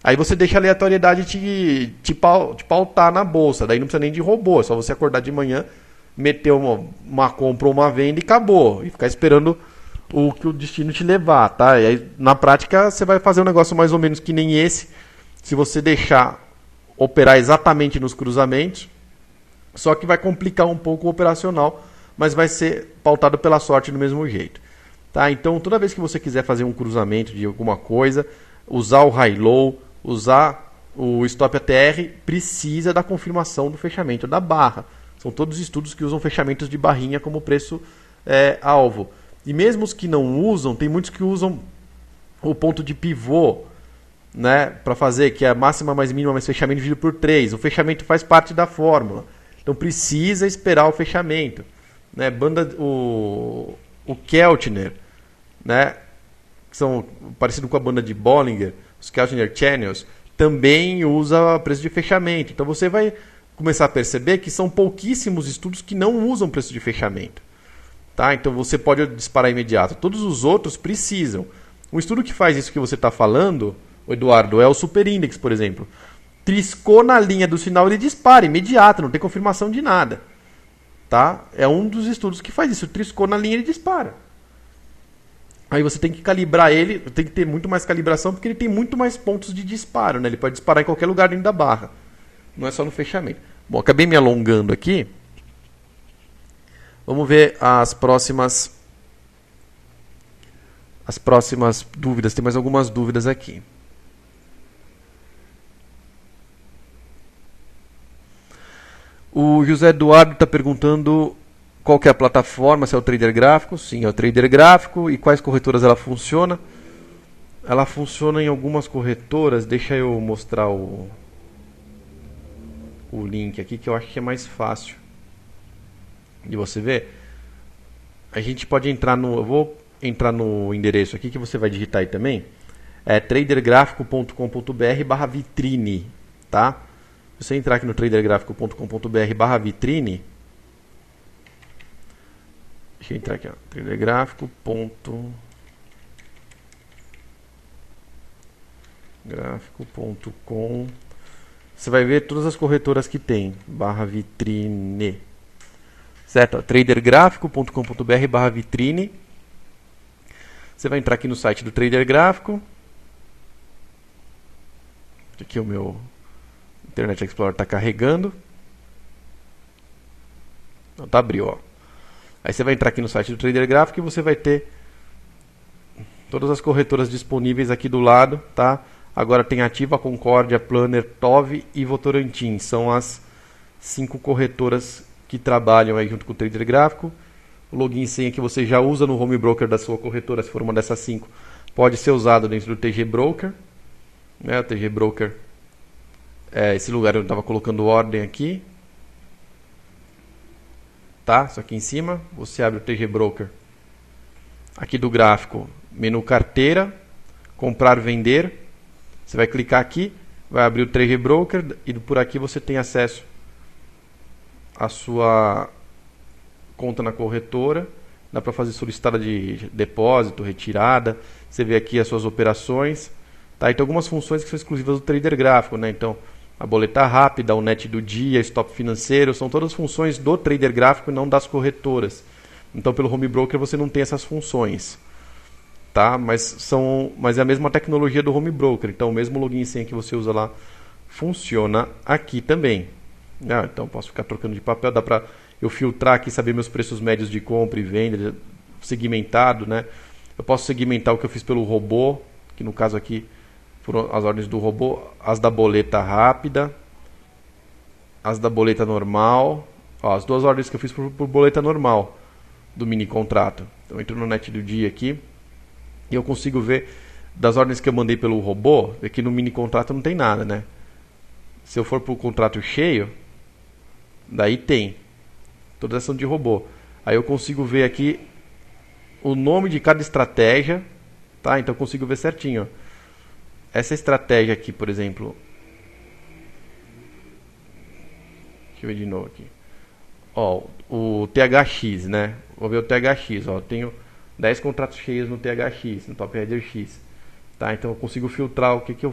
Aí você deixa a aleatoriedade te pautar na bolsa. Daí não precisa nem de robô. É só você acordar de manhã, meter uma compra ou uma venda e acabou. E ficar esperando o que o destino te levar. Tá? E aí, na prática, você vai fazer um negócio mais ou menos que nem esse. Se você deixar operar exatamente nos cruzamentos. Só que vai complicar um pouco o operacional. Mas vai ser pautado pela sorte do mesmo jeito. Tá? Então, toda vez que você quiser fazer um cruzamento de alguma coisa, usar o high-low, usar o stop ATR, precisa da confirmação do fechamento da barra. São todos estudos que usam fechamentos de barrinha como preço alvo. E mesmo os que não usam, tem muitos que usam o ponto de pivô, né, para fazer, que é a máxima mais mínima mais fechamento dividido por 3. O fechamento faz parte da fórmula. Então precisa esperar o fechamento. Né, o Keltner, né, que são parecido com a banda de Bollinger, os Keltner Channels, também usa preço de fechamento. Então você vai começar a perceber que são pouquíssimos estudos que não usam preço de fechamento. Tá? Então você pode disparar imediato. Todos os outros precisam. Um estudo que faz isso que você está falando, Eduardo, é o Superindex, por exemplo. Triscou na linha do sinal, ele dispara imediato, não tem confirmação de nada. Tá? É um dos estudos que faz isso. Triscou na linha, ele dispara. Aí você tem que calibrar ele, tem que ter muito mais calibração, porque ele tem muito mais pontos de disparo, né? Ele pode disparar em qualquer lugar dentro da barra. Não é só no fechamento. Bom, acabei me alongando aqui. Vamos ver as próximas dúvidas. Tem mais algumas dúvidas aqui. O José Eduardo está perguntando qual que é a plataforma, se é o Trader Gráfico. Sim, é o Trader Gráfico. E quais corretoras ela funciona? Ela funciona em algumas corretoras. Deixa eu mostrar o link aqui, que eu acho que é mais fácil de você ver. A gente pode entrar no... Eu vou entrar no endereço aqui, que você vai digitar aí também. É tradergrafico.com.br/vitrine. Tá? Se você entrar aqui no tradergrafico.com.br/vitrine... Deixa eu entrar aqui, ó. tradergrafico.com. Você vai ver todas as corretoras que tem /vitrine. Certo? tradergrafico.com.br/vitrine. Você vai entrar aqui no site do Trader Gráfico. Aqui o meu Internet Explorer está carregando. Não, tá abriu, ó. Aí você vai entrar aqui no site do Trader Gráfico e você vai ter todas as corretoras disponíveis aqui do lado, tá? Agora tem Ativa, Concórdia, Planner, TOV e Votorantim. São as 5 corretoras que trabalham aí junto com o Trader Gráfico. O login e senha que você já usa no home broker da sua corretora, se for uma dessas 5, pode ser usado dentro do TG Broker. Né? O TG Broker é esse lugar onde eu estava colocando ordem aqui. Tá? Isso aqui em cima, você abre o TG Broker. Aqui do gráfico, menu carteira, comprar, vender. Você vai clicar aqui, vai abrir o Trade Broker e por aqui você tem acesso à sua conta na corretora. Dá para fazer solicitada de depósito, retirada. Você vê aqui as suas operações. Tá? E tem algumas funções que são exclusivas do trader gráfico, né? Então, a boleta rápida, o net do dia, stop financeiro, são todas funções do trader gráfico e não das corretoras. Então, pelo Home Broker você não tem essas funções. Tá? Mas é a mesma tecnologia do Home Broker. Então, o mesmo login e senha que você usa lá funciona aqui também. Então, posso ficar trocando de papel. Dá para eu filtrar aqui, saber meus preços médios de compra e venda, segmentado, né? Eu posso segmentar o que eu fiz pelo robô, que no caso aqui foram as ordens do robô, as da boleta rápida, as da boleta normal. Ó, as duas ordens que eu fiz por boleta normal do mini contrato. Então, eu entro no net do dia aqui e eu consigo ver das ordens que eu mandei pelo robô. Aqui no mini contrato não tem nada, né? Se eu for para o contrato cheio, daí tem. Todas são de robô. Aí eu consigo ver aqui o nome de cada estratégia, tá? Então eu consigo ver certinho, ó. Essa estratégia aqui, por exemplo. Deixa eu ver de novo aqui. Ó, o THX, né? Vou ver o THX, ó. Eu tenho 10 contratos cheios no THX, no Top Header X. Tá? Então eu consigo filtrar o que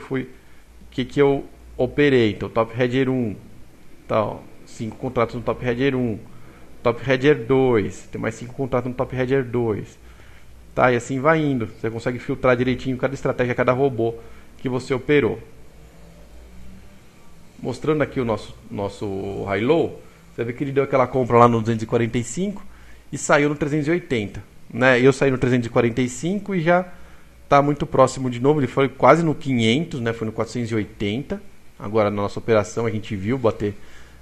eu operei. Então, Top Header 1, tá, ó, 5 contratos no Top Header 1. Top Header 2, tem mais 5 contratos no Top Header 2. Tá? E assim vai indo. Você consegue filtrar direitinho cada estratégia, cada robô que você operou. Mostrando aqui o nosso high-low, você vê que ele deu aquela compra lá no 245 e saiu no 380. Né? Eu saí no 345 e já está muito próximo de novo. Ele foi quase no 500, né? Foi no 480. Agora na nossa operação a gente viu bater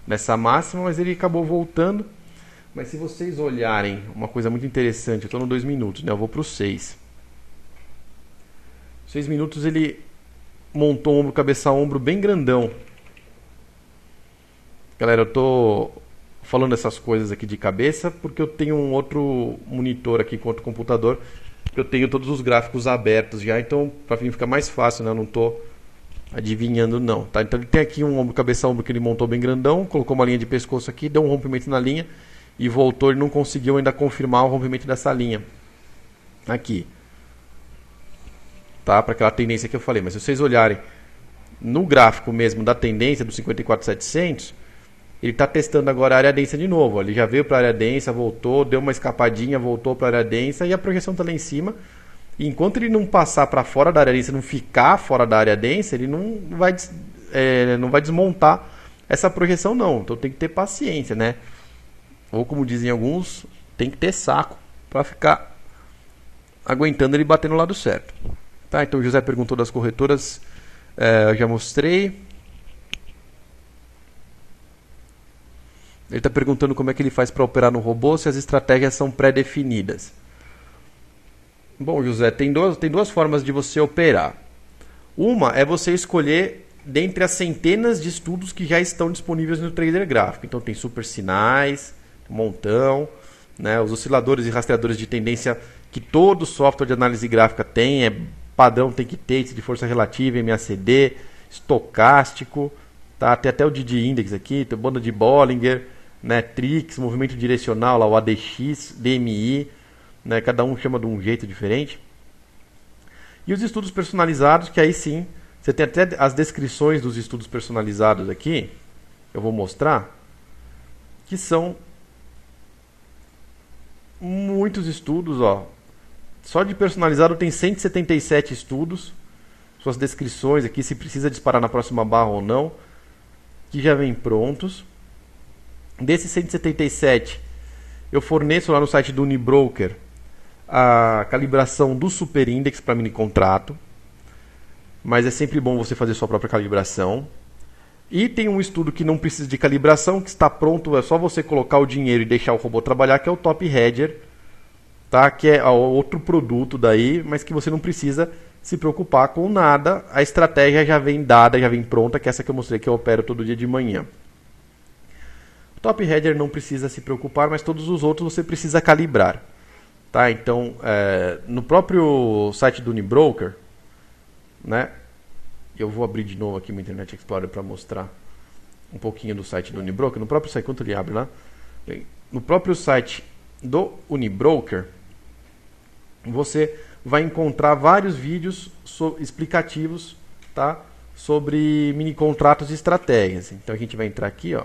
nessa máxima, mas ele acabou voltando. Mas se vocês olharem, uma coisa muito interessante, eu estou no 2 minutos, né? Eu vou para o 6. 6 minutos ele montou um ombro, cabeça a ombro bem grandão. Galera, eu estou falando essas coisas aqui de cabeça porque eu tenho um outro monitor aqui com outro computador, que eu tenho todos os gráficos abertos já, então para mim fica mais fácil, né? Eu não estou adivinhando não, tá? Então ele tem aqui um ombro, cabeça a ombro que ele montou bem grandão, colocou uma linha de pescoço aqui, deu um rompimento na linha e voltou. Ele não conseguiu ainda confirmar o rompimento dessa linha aqui, tá? Para aquela tendência que eu falei. Mas se vocês olharem no gráfico mesmo da tendência do 54.700, ele está testando agora a área densa de novo. Ele já veio para a área densa, voltou, deu uma escapadinha, voltou para a área densa e a projeção está lá em cima. E enquanto ele não passar para fora da área densa, não ficar fora da área densa, ele não vai desmontar essa projeção não. Então tem que ter paciência, né? Ou como dizem alguns, tem que ter saco para ficar aguentando ele bater no lado certo. Tá? Então o José perguntou das corretoras, eu já mostrei. Ele está perguntando como é que ele faz para operar no robô, se as estratégias são pré-definidas. Bom, José, tem duas formas de você operar. Uma é você escolher dentre as centenas de estudos que já estão disponíveis no Trader Gráfico. Então tem super sinais, um montão, né? Os osciladores e rastreadores de tendência que todo software de análise gráfica tem, padrão tem que ter, índice de força relativa, MACD, estocástico, tá? Tem até o DD Index aqui, tem banda de Bollinger, né? Trix, movimento direcional, lá, o ADX, DMI, né? Cada um chama de um jeito diferente. E os estudos personalizados, que aí sim, você tem até as descrições dos estudos personalizados aqui, eu vou mostrar, que são muitos estudos, ó. Só de personalizado tem 177 estudos, suas descrições aqui, se precisa disparar na próxima barra ou não, que já vem prontos. Desses 177, eu forneço lá no site do Unibroker a calibração do Super Index para mini contrato, mas é sempre bom você fazer sua própria calibração. E tem um estudo que não precisa de calibração, que está pronto, é só você colocar o dinheiro e deixar o robô trabalhar, que é o Top Header, tá? Que é outro produto daí, mas que você não precisa se preocupar com nada. A estratégia já vem dada, já vem pronta, que é essa que eu mostrei que eu opero todo dia de manhã. O Top Header não precisa se preocupar, mas todos os outros você precisa calibrar. Tá? Então, no próprio site do Unibroker, né, Eu vou abrir de novo aqui o Internet Explorer para mostrar um pouquinho do site do Unibroker. No próprio site, quanto ele abre lá? Bem, no próprio site do Unibroker, você vai encontrar vários vídeos explicativos, tá, sobre mini contratos e estratégias. Então a gente vai entrar aqui, ó,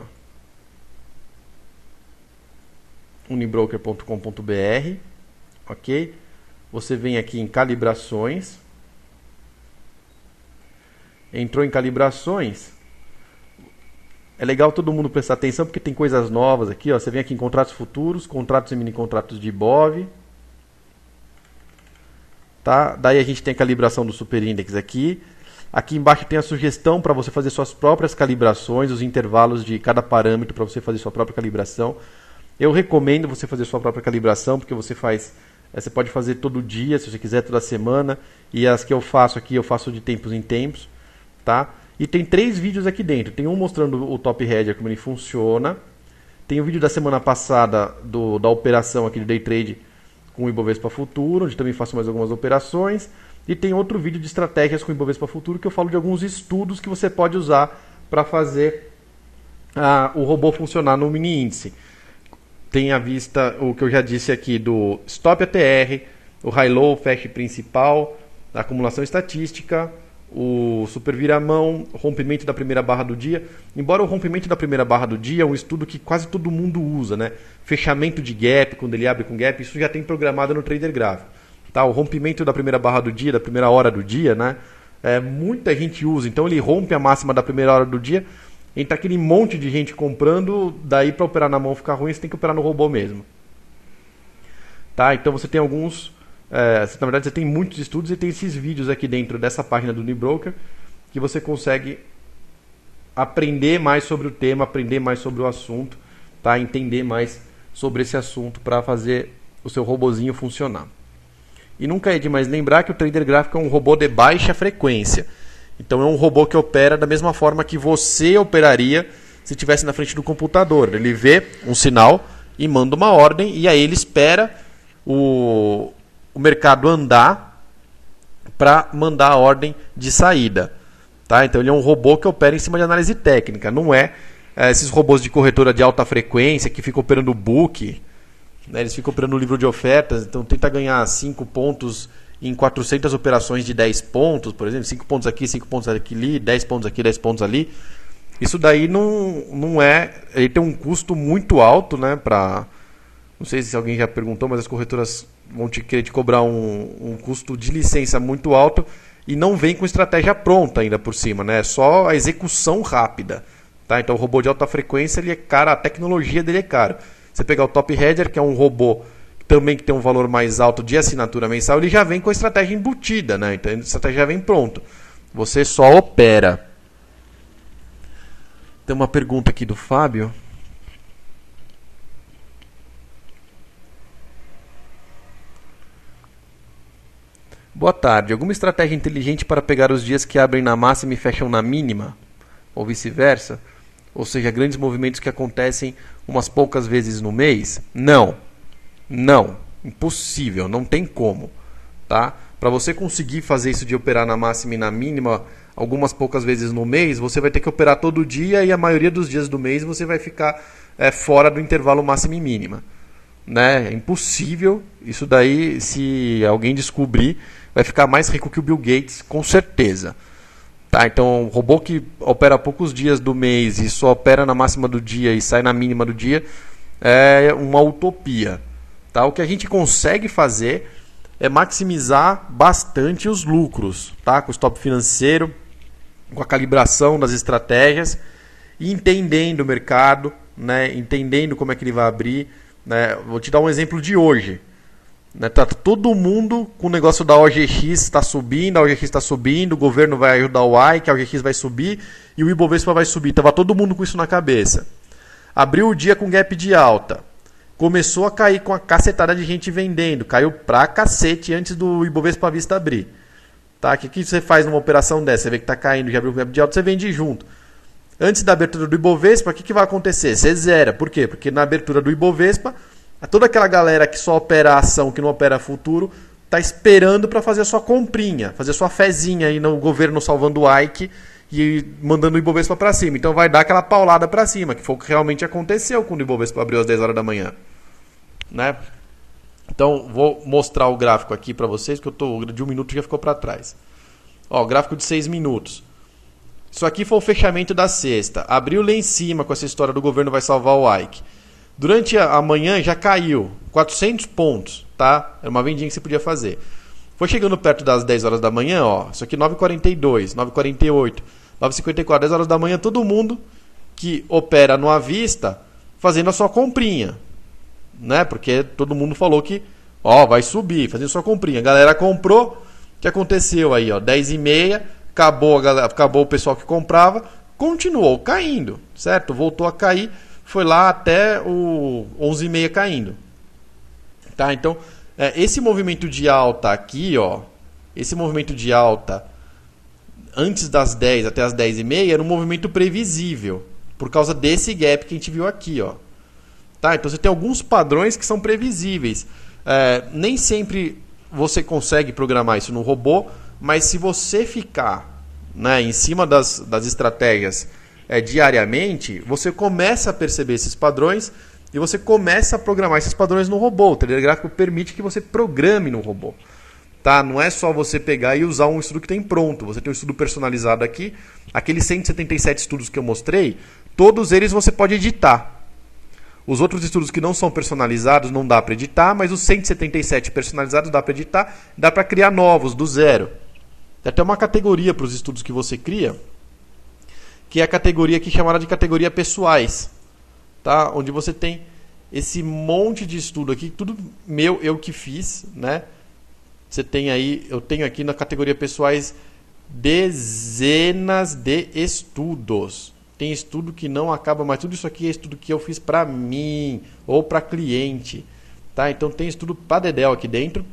unibroker.com.br, ok? Você vem aqui em calibrações. Entrou em calibrações. É legal todo mundo prestar atenção porque tem coisas novas aqui, ó. Você vem aqui em contratos futuros, contratos e mini contratos de IBOV. Tá? Daí a gente tem a calibração do Super Index aqui. Aqui embaixo tem a sugestão para você fazer suas próprias calibrações, os intervalos de cada parâmetro para você fazer sua própria calibração. Eu recomendo você fazer sua própria calibração, porque você pode fazer todo dia, se você quiser, toda semana. E as que eu faço aqui, eu faço de tempos em tempos. Tá? E tem 3 vídeos aqui dentro. Tem um mostrando o Top Hedger, como ele funciona. Tem o vídeo da semana passada da operação aqui de Day Trade com o Ibovespa Futuro, onde também faço mais algumas operações. E tem outro vídeo de estratégias com o Ibovespa Futuro, que eu falo de alguns estudos que você pode usar para fazer o robô funcionar no mini índice. Tem à vista o que eu já disse aqui do Stop ATR, o High Low, Fast Principal, a acumulação estatística, o super viramão, o rompimento da primeira barra do dia. Embora o rompimento da primeira barra do dia é um estudo que quase todo mundo usa, né? Fechamento de gap, quando ele abre com gap, isso já tem programado no Trader Gráfico. Tá? O rompimento da primeira barra do dia, da primeira hora do dia, né? Muita gente usa. Então ele rompe a máxima da primeira hora do dia, entra aquele monte de gente comprando, daí para operar na mão ficar ruim, você tem que operar no robô mesmo. Tá? Então você tem alguns... na verdade você tem muitos estudos e tem esses vídeos aqui dentro dessa página do Unibroker que você consegue aprender mais sobre o tema, aprender mais sobre o assunto, tá? Entender mais sobre esse assunto para fazer o seu robozinho funcionar. E nunca é demais lembrar que o Trader Gráfico é um robô de baixa frequência. Então é um robô que opera da mesma forma que você operaria se estivesse na frente do computador. Ele vê um sinal e manda uma ordem e aí ele espera o mercado andar para mandar a ordem de saída. Tá? Então ele é um robô que opera em cima de análise técnica. Não é esses robôs de corretora de alta frequência que ficam operando book, né? Eles ficam operando o livro de ofertas. Então tenta ganhar 5 pontos em 400 operações de 10 pontos, por exemplo. 5 pontos aqui, 5 pontos aqui, 10 pontos aqui, 10 pontos ali. Isso daí não é... Ele tem um custo muito alto, né? Não sei se alguém já perguntou, mas as corretoras vão querer te cobrar um custo de licença muito alto e não vem com estratégia pronta ainda por cima, né? É só a execução rápida. Tá? Então o robô de alta frequência ele é caro, a tecnologia dele é cara. Você pegar o Top Hedger, que é um robô também que tem um valor mais alto de assinatura mensal, ele já vem com a estratégia embutida, né? Então a estratégia já vem pronto. Você só opera. Tem uma pergunta aqui do Fábio. Boa tarde. Alguma estratégia inteligente para pegar os dias que abrem na máxima e fecham na mínima? Ou vice-versa? Ou seja, grandes movimentos que acontecem umas poucas vezes no mês? Não. Impossível. Não tem como. Tá? Para você conseguir fazer isso de operar na máxima e na mínima algumas poucas vezes no mês, você vai ter que operar todo dia e a maioria dos dias do mês você vai ficar fora do intervalo máxima e mínima. Né? É impossível. Isso daí, se alguém descobrir, vai ficar mais rico que o Bill Gates, com certeza. Tá? Então, um robô que opera poucos dias do mês e só opera na máxima do dia e sai na mínima do dia é uma utopia. Tá? O que a gente consegue fazer é maximizar bastante os lucros, tá? Com o stop financeiro, com a calibração das estratégias e entendendo o mercado, né? Entendendo como é que ele vai abrir. Né? Vou te dar um exemplo de hoje. Né? Tá todo mundo com o negócio da OGX está subindo, a OGX está subindo, o governo vai ajudar o AI, que a OGX vai subir e o Ibovespa vai subir. Estava todo mundo com isso na cabeça. Abriu o dia com gap de alta. Começou a cair com a cacetada de gente vendendo. Caiu pra cacete antes do Ibovespa à vista abrir. Tá? O que você faz numa operação dessa? Você vê que está caindo, já abriu com gap de alta, você vende junto. Antes da abertura do Ibovespa, o que vai acontecer? Você zera. Por quê? Porque na abertura do Ibovespa, toda aquela galera que só opera ação, que não opera futuro, está esperando para fazer a sua comprinha, fazer a sua fezinha aí no governo salvando o Ike e mandando o Ibovespa para cima. Então vai dar aquela paulada para cima, que foi o que realmente aconteceu quando o Ibovespa abriu às 10 horas da manhã. Né? Então vou mostrar o gráfico aqui para vocês, que eu tô de 1 minuto já ficou para trás. Ó, gráfico de 6 minutos. Isso aqui foi o fechamento da sexta. Abriu lá em cima com essa história do governo vai salvar o Ike. Durante a manhã já caiu 400 pontos, tá? É uma vendinha que você podia fazer. Foi chegando perto das 10 horas da manhã, ó. Isso aqui 9h42, 9h48, 9h54, 10 horas da manhã, todo mundo que opera no à vista fazendo a sua comprinha, né? Porque todo mundo falou que, ó, vai subir, fazendo sua comprinha. A galera comprou, o que aconteceu aí, ó? 10h30, acabou o pessoal que comprava, continuou caindo, certo? Voltou a cair, foi lá até o 11h30 caindo. Tá? Então, esse movimento de alta aqui, ó, esse movimento de alta antes das 10 até as 10h30 era um movimento previsível, por causa desse gap que a gente viu aqui, ó. Tá? Então você tem alguns padrões que são previsíveis. Nem sempre você consegue programar isso no robô, mas se você ficar, né, em cima das estratégias diariamente, você começa a perceber esses padrões e você começa a programar esses padrões no robô. O trader gráfico permite que você programe no robô. Tá? Não é só você pegar e usar um estudo que tem pronto. Você tem um estudo personalizado aqui. Aqueles 177 estudos que eu mostrei, todos eles você pode editar. Os outros estudos que não são personalizados não dá para editar, mas os 177 personalizados dá para editar, dá para criar novos, do zero. Tem até uma categoria para os estudos que você cria, que é a categoria que é chamada de categoria pessoais. Tá? Onde você tem esse monte de estudo aqui, tudo meu, eu que fiz, né? Você tem aí, eu tenho aqui na categoria pessoais dezenas de estudos. Tem estudo que não acaba, mas tudo isso aqui é estudo que eu fiz para mim ou para cliente, tá? Então tem estudo para dedéu aqui dentro.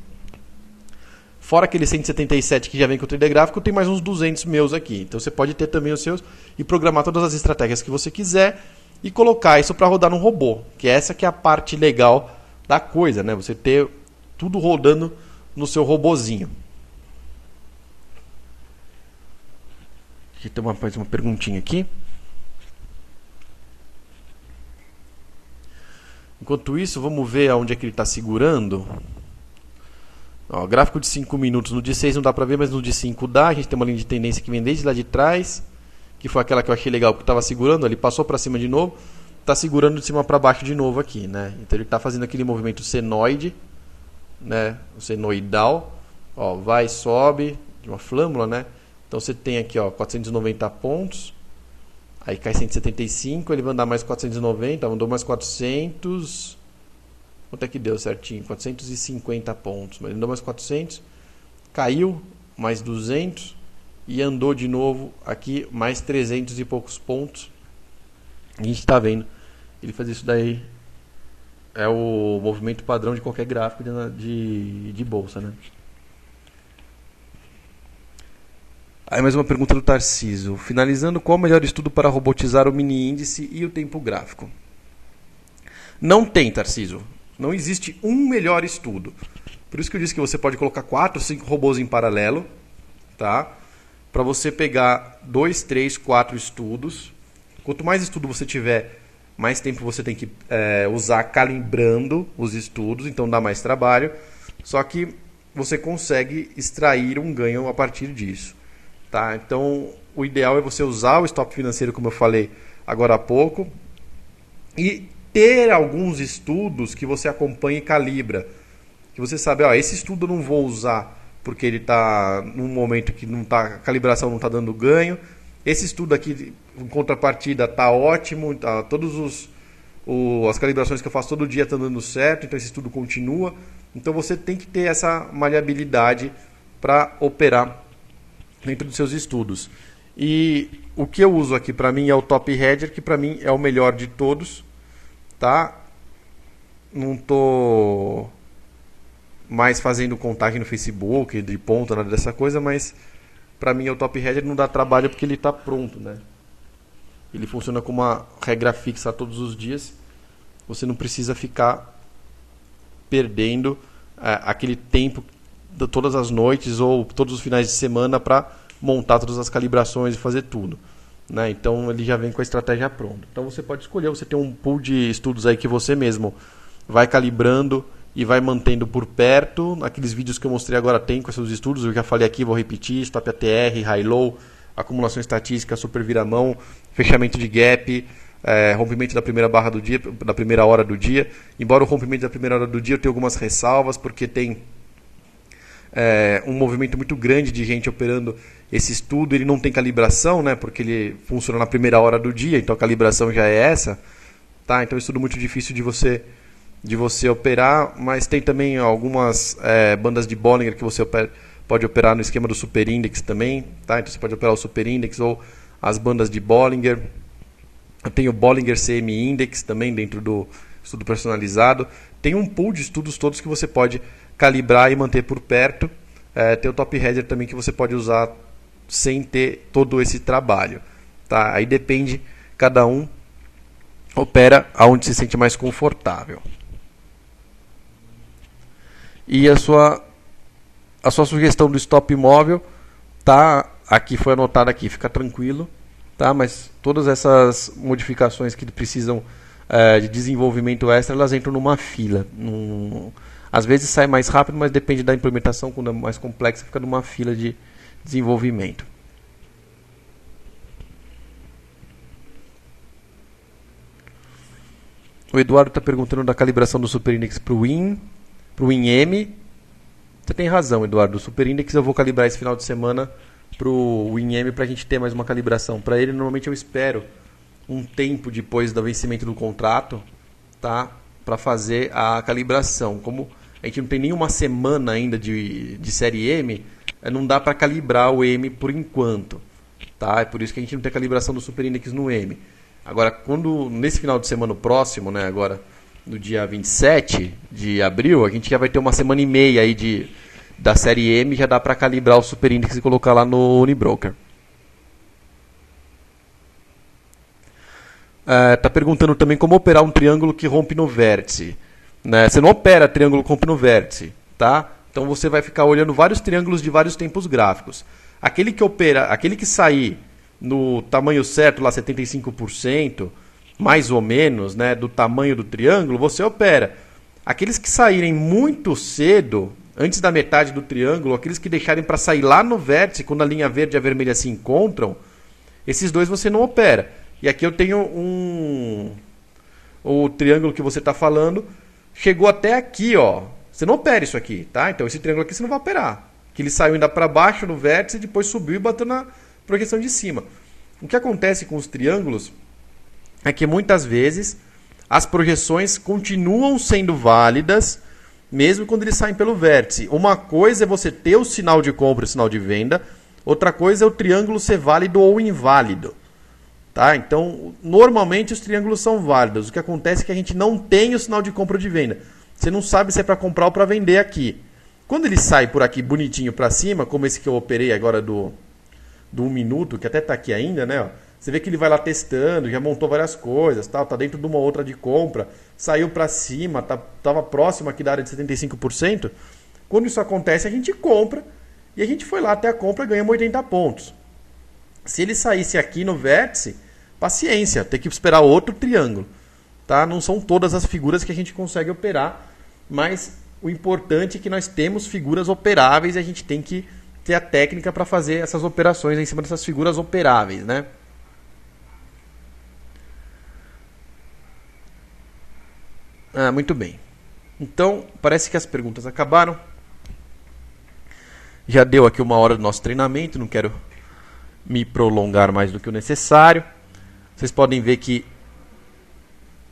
Fora aquele 177 que já vem com o trader gráfico, tem mais uns 200 meus aqui. Então você pode ter também os seus e programar todas as estratégias que você quiser e colocar isso para rodar no robô, que essa que é a parte legal da coisa, né? Você ter tudo rodando no seu robozinho. Aqui tem mais uma perguntinha aqui. Enquanto isso, vamos ver onde é que ele está segurando. Ó, gráfico de 5 minutos. No de 6 não dá para ver, mas no de 5 dá. A gente tem uma linha de tendência que vem desde lá de trás, que foi aquela que eu achei legal, que estava segurando. Ele passou para cima de novo, está segurando de cima para baixo de novo aqui, né? Então ele está fazendo aquele movimento senoide, né? O senoidal. Ó, vai, sobe, de uma flâmula, né? Então você tem aqui, ó, 490 pontos. Aí cai 175, ele vai andar mais 490, andou mais 400. Quanto é que deu certinho? 450 pontos. Mas ele andou mais 400, caiu mais 200 e andou de novo aqui mais 300 e poucos pontos. A gente está vendo ele fazer isso daí. É o movimento padrão de qualquer gráfico de bolsa, né? Aí mais uma pergunta do Tarcísio. Finalizando, qual o melhor estudo para robotizar o mini índice e o tempo gráfico? Não tem, Tarcísio. Não existe um melhor estudo. Por isso que eu disse que você pode colocar 4 ou 5 robôs em paralelo, tá? Para você pegar 2, 3, 4 estudos. Quanto mais estudo você tiver, mais tempo você tem que usar calibrando os estudos, então dá mais trabalho. Só que você consegue extrair um ganho a partir disso. Tá? Então, o ideal é você usar o stop financeiro, como eu falei agora há pouco, e ter alguns estudos que você acompanha e calibra. Que você sabe, ó, esse estudo eu não vou usar porque ele está num momento que não tá, a calibração não está dando ganho. Esse estudo aqui, em contrapartida, está ótimo. Tá, as calibrações que eu faço todo dia estão dando certo, então esse estudo continua. Então você tem que ter essa maleabilidade para operar dentro dos seus estudos. E o que eu uso aqui para mim é o Top Hedger, que para mim é o melhor de todos, tá? Não tô mais fazendo contagem no Facebook de ponta, nada dessa coisa, mas para mim é o Top Hedger, não dá trabalho porque ele está pronto, né? Ele funciona como uma regra fixa todos os dias. Você não precisa ficar perdendo aquele tempo todas as noites ou todos os finais de semana para montar todas as calibrações e fazer tudo, né? Então ele já vem com a estratégia pronta. Então você pode escolher, você tem um pool de estudos aí que você mesmo vai calibrando e vai mantendo por perto. Aqueles vídeos que eu mostrei agora tem com esses estudos, eu já falei aqui, vou repetir: stop ATR, high-low, acumulação estatística, super viramão, fechamento de gap, rompimento da primeira barra do dia, da primeira hora do dia. Embora o rompimento da primeira hora do dia eu tenha algumas ressalvas, porque tem um movimento muito grande de gente operando esse estudo. Ele não tem calibração, né, porque ele funciona na primeira hora do dia, então a calibração já é essa, tá? Então é um estudo muito difícil de você operar, mas tem também algumas bandas de Bollinger que você pode operar no esquema do Super Index também, tá? Então você pode operar o Super Index ou as bandas de Bollinger. Eu tenho o Bollinger CM Index também dentro do estudo personalizado. Tem um pool de estudos todos que você pode calibrar e manter por perto. Tem o Top Header também que você pode usar sem ter todo esse trabalho, tá? Aí depende, cada um opera aonde se sente mais confortável. E a sua sugestão do stop móvel tá aqui, foi anotada aqui, fica tranquilo, tá? Mas todas essas modificações que precisam de desenvolvimento extra, elas entram numa fila. Às vezes sai mais rápido, mas depende da implementação. Quando é mais complexa, fica numa fila de desenvolvimento. O Eduardo está perguntando da calibração do Super Index para o WinM. Você tem razão, Eduardo. O Super Index eu vou calibrar esse final de semana para o WinM para a gente ter mais uma calibração. Para ele, normalmente eu espero um tempo depois do vencimento do contrato, tá, para fazer a calibração. Como a gente não tem nenhuma semana ainda de série M, não dá para calibrar o M por enquanto, tá? É por isso que a gente não tem a calibração do Super Index no M. Agora, nesse final de semana próximo, né, agora no dia 27 de abril, a gente já vai ter uma semana e meia aí da série M, já dá para calibrar o Super Index e colocar lá no Unibroker. Tá perguntando também como operar um triângulo que rompe no vértice, né? Você não opera triângulo que rompe no vértice, tá? Então você vai ficar olhando vários triângulos de vários tempos gráficos. Aquele que sair no tamanho certo, lá 75%, mais ou menos, né, do tamanho do triângulo, você opera. Aqueles que saírem muito cedo, antes da metade do triângulo, aqueles que deixarem para sair lá no vértice, quando a linha verde e a vermelha se encontram, esses dois você não opera. E aqui eu tenho o triângulo que você está falando, chegou até aqui, ó. Você não opera isso aqui, tá? Então esse triângulo aqui você não vai operar. Que ele saiu ainda para baixo no vértice e depois subiu e bateu na projeção de cima. O que acontece com os triângulos é que muitas vezes as projeções continuam sendo válidas mesmo quando eles saem pelo vértice. Uma coisa é você ter o sinal de compra e o sinal de venda, outra coisa é o triângulo ser válido ou inválido. Tá? Então, normalmente os triângulos são válidos. O que acontece é que a gente não tem o sinal de compra ou de venda. Você não sabe se é para comprar ou para vender aqui. Quando ele sai por aqui bonitinho para cima, como esse que eu operei agora do 1 minuto, que até está aqui ainda, né? Ó, você vê que ele vai lá testando, já montou várias coisas, tá dentro de uma outra de compra, saiu para cima, estava próximo aqui da área de 75%. Quando isso acontece, a gente compra e a gente foi lá até a compra e ganhamos 80 pontos. Se ele saísse aqui no vértice, paciência, tem que esperar outro triângulo. Tá? Não são todas as figuras que a gente consegue operar, mas o importante é que nós temos figuras operáveis e a gente tem que ter a técnica para fazer essas operações em cima dessas figuras operáveis, né? Muito bem. Então, parece que as perguntas acabaram. Já deu aqui 1 hora do nosso treinamento, não quero me prolongar mais do que o necessário. Vocês podem ver que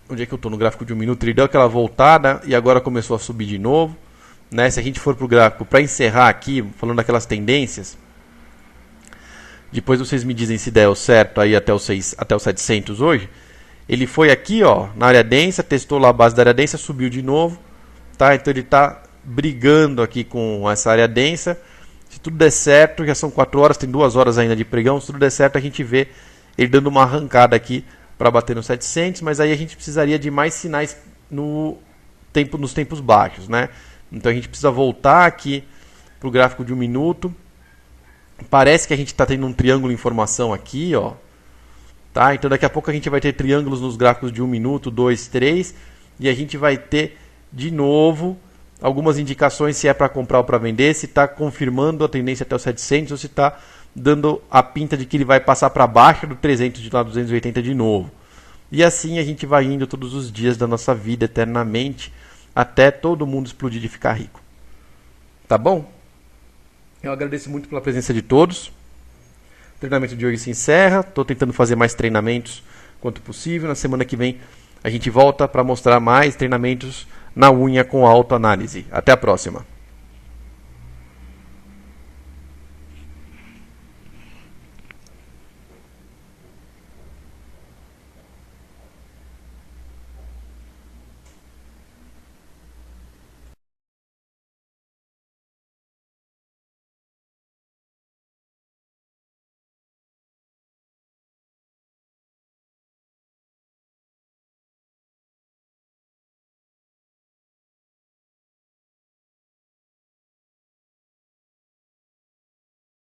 onde é que eu estou no gráfico de 1 minuto, ele deu aquela voltada e agora começou a subir de novo, né? Se a gente for para o gráfico, para encerrar aqui, falando daquelas tendências, depois vocês me dizem se der o certo aí até os 700 hoje. Ele foi aqui, ó, na área densa, testou lá a base da área densa, subiu de novo, tá? Então ele está brigando aqui com essa área densa. Se tudo der certo, já são 4 horas, tem 2 horas ainda de pregão. Se tudo der certo, a gente vê ele dando uma arrancada aqui para bater no 700, mas aí a gente precisaria de mais sinais nos tempos baixos, né? Então a gente precisa voltar aqui para o gráfico de 1 minuto. Parece que a gente está tendo um triângulo em formação aqui, ó. Tá? Então daqui a pouco a gente vai ter triângulos nos gráficos de 1 minuto, 2, 3. E a gente vai ter de novo algumas indicações se é para comprar ou para vender, se está confirmando a tendência até os 700 ou se está dando a pinta de que ele vai passar para baixo do 300 de lá 280 de novo. E assim a gente vai indo todos os dias da nossa vida eternamente até todo mundo explodir de ficar rico. Tá bom? Eu agradeço muito pela presença de todos. O treinamento de hoje se encerra. Estou tentando fazer mais treinamentos quanto possível. Na semana que vem a gente volta para mostrar mais treinamentos na unha com autoanálise. Até a próxima.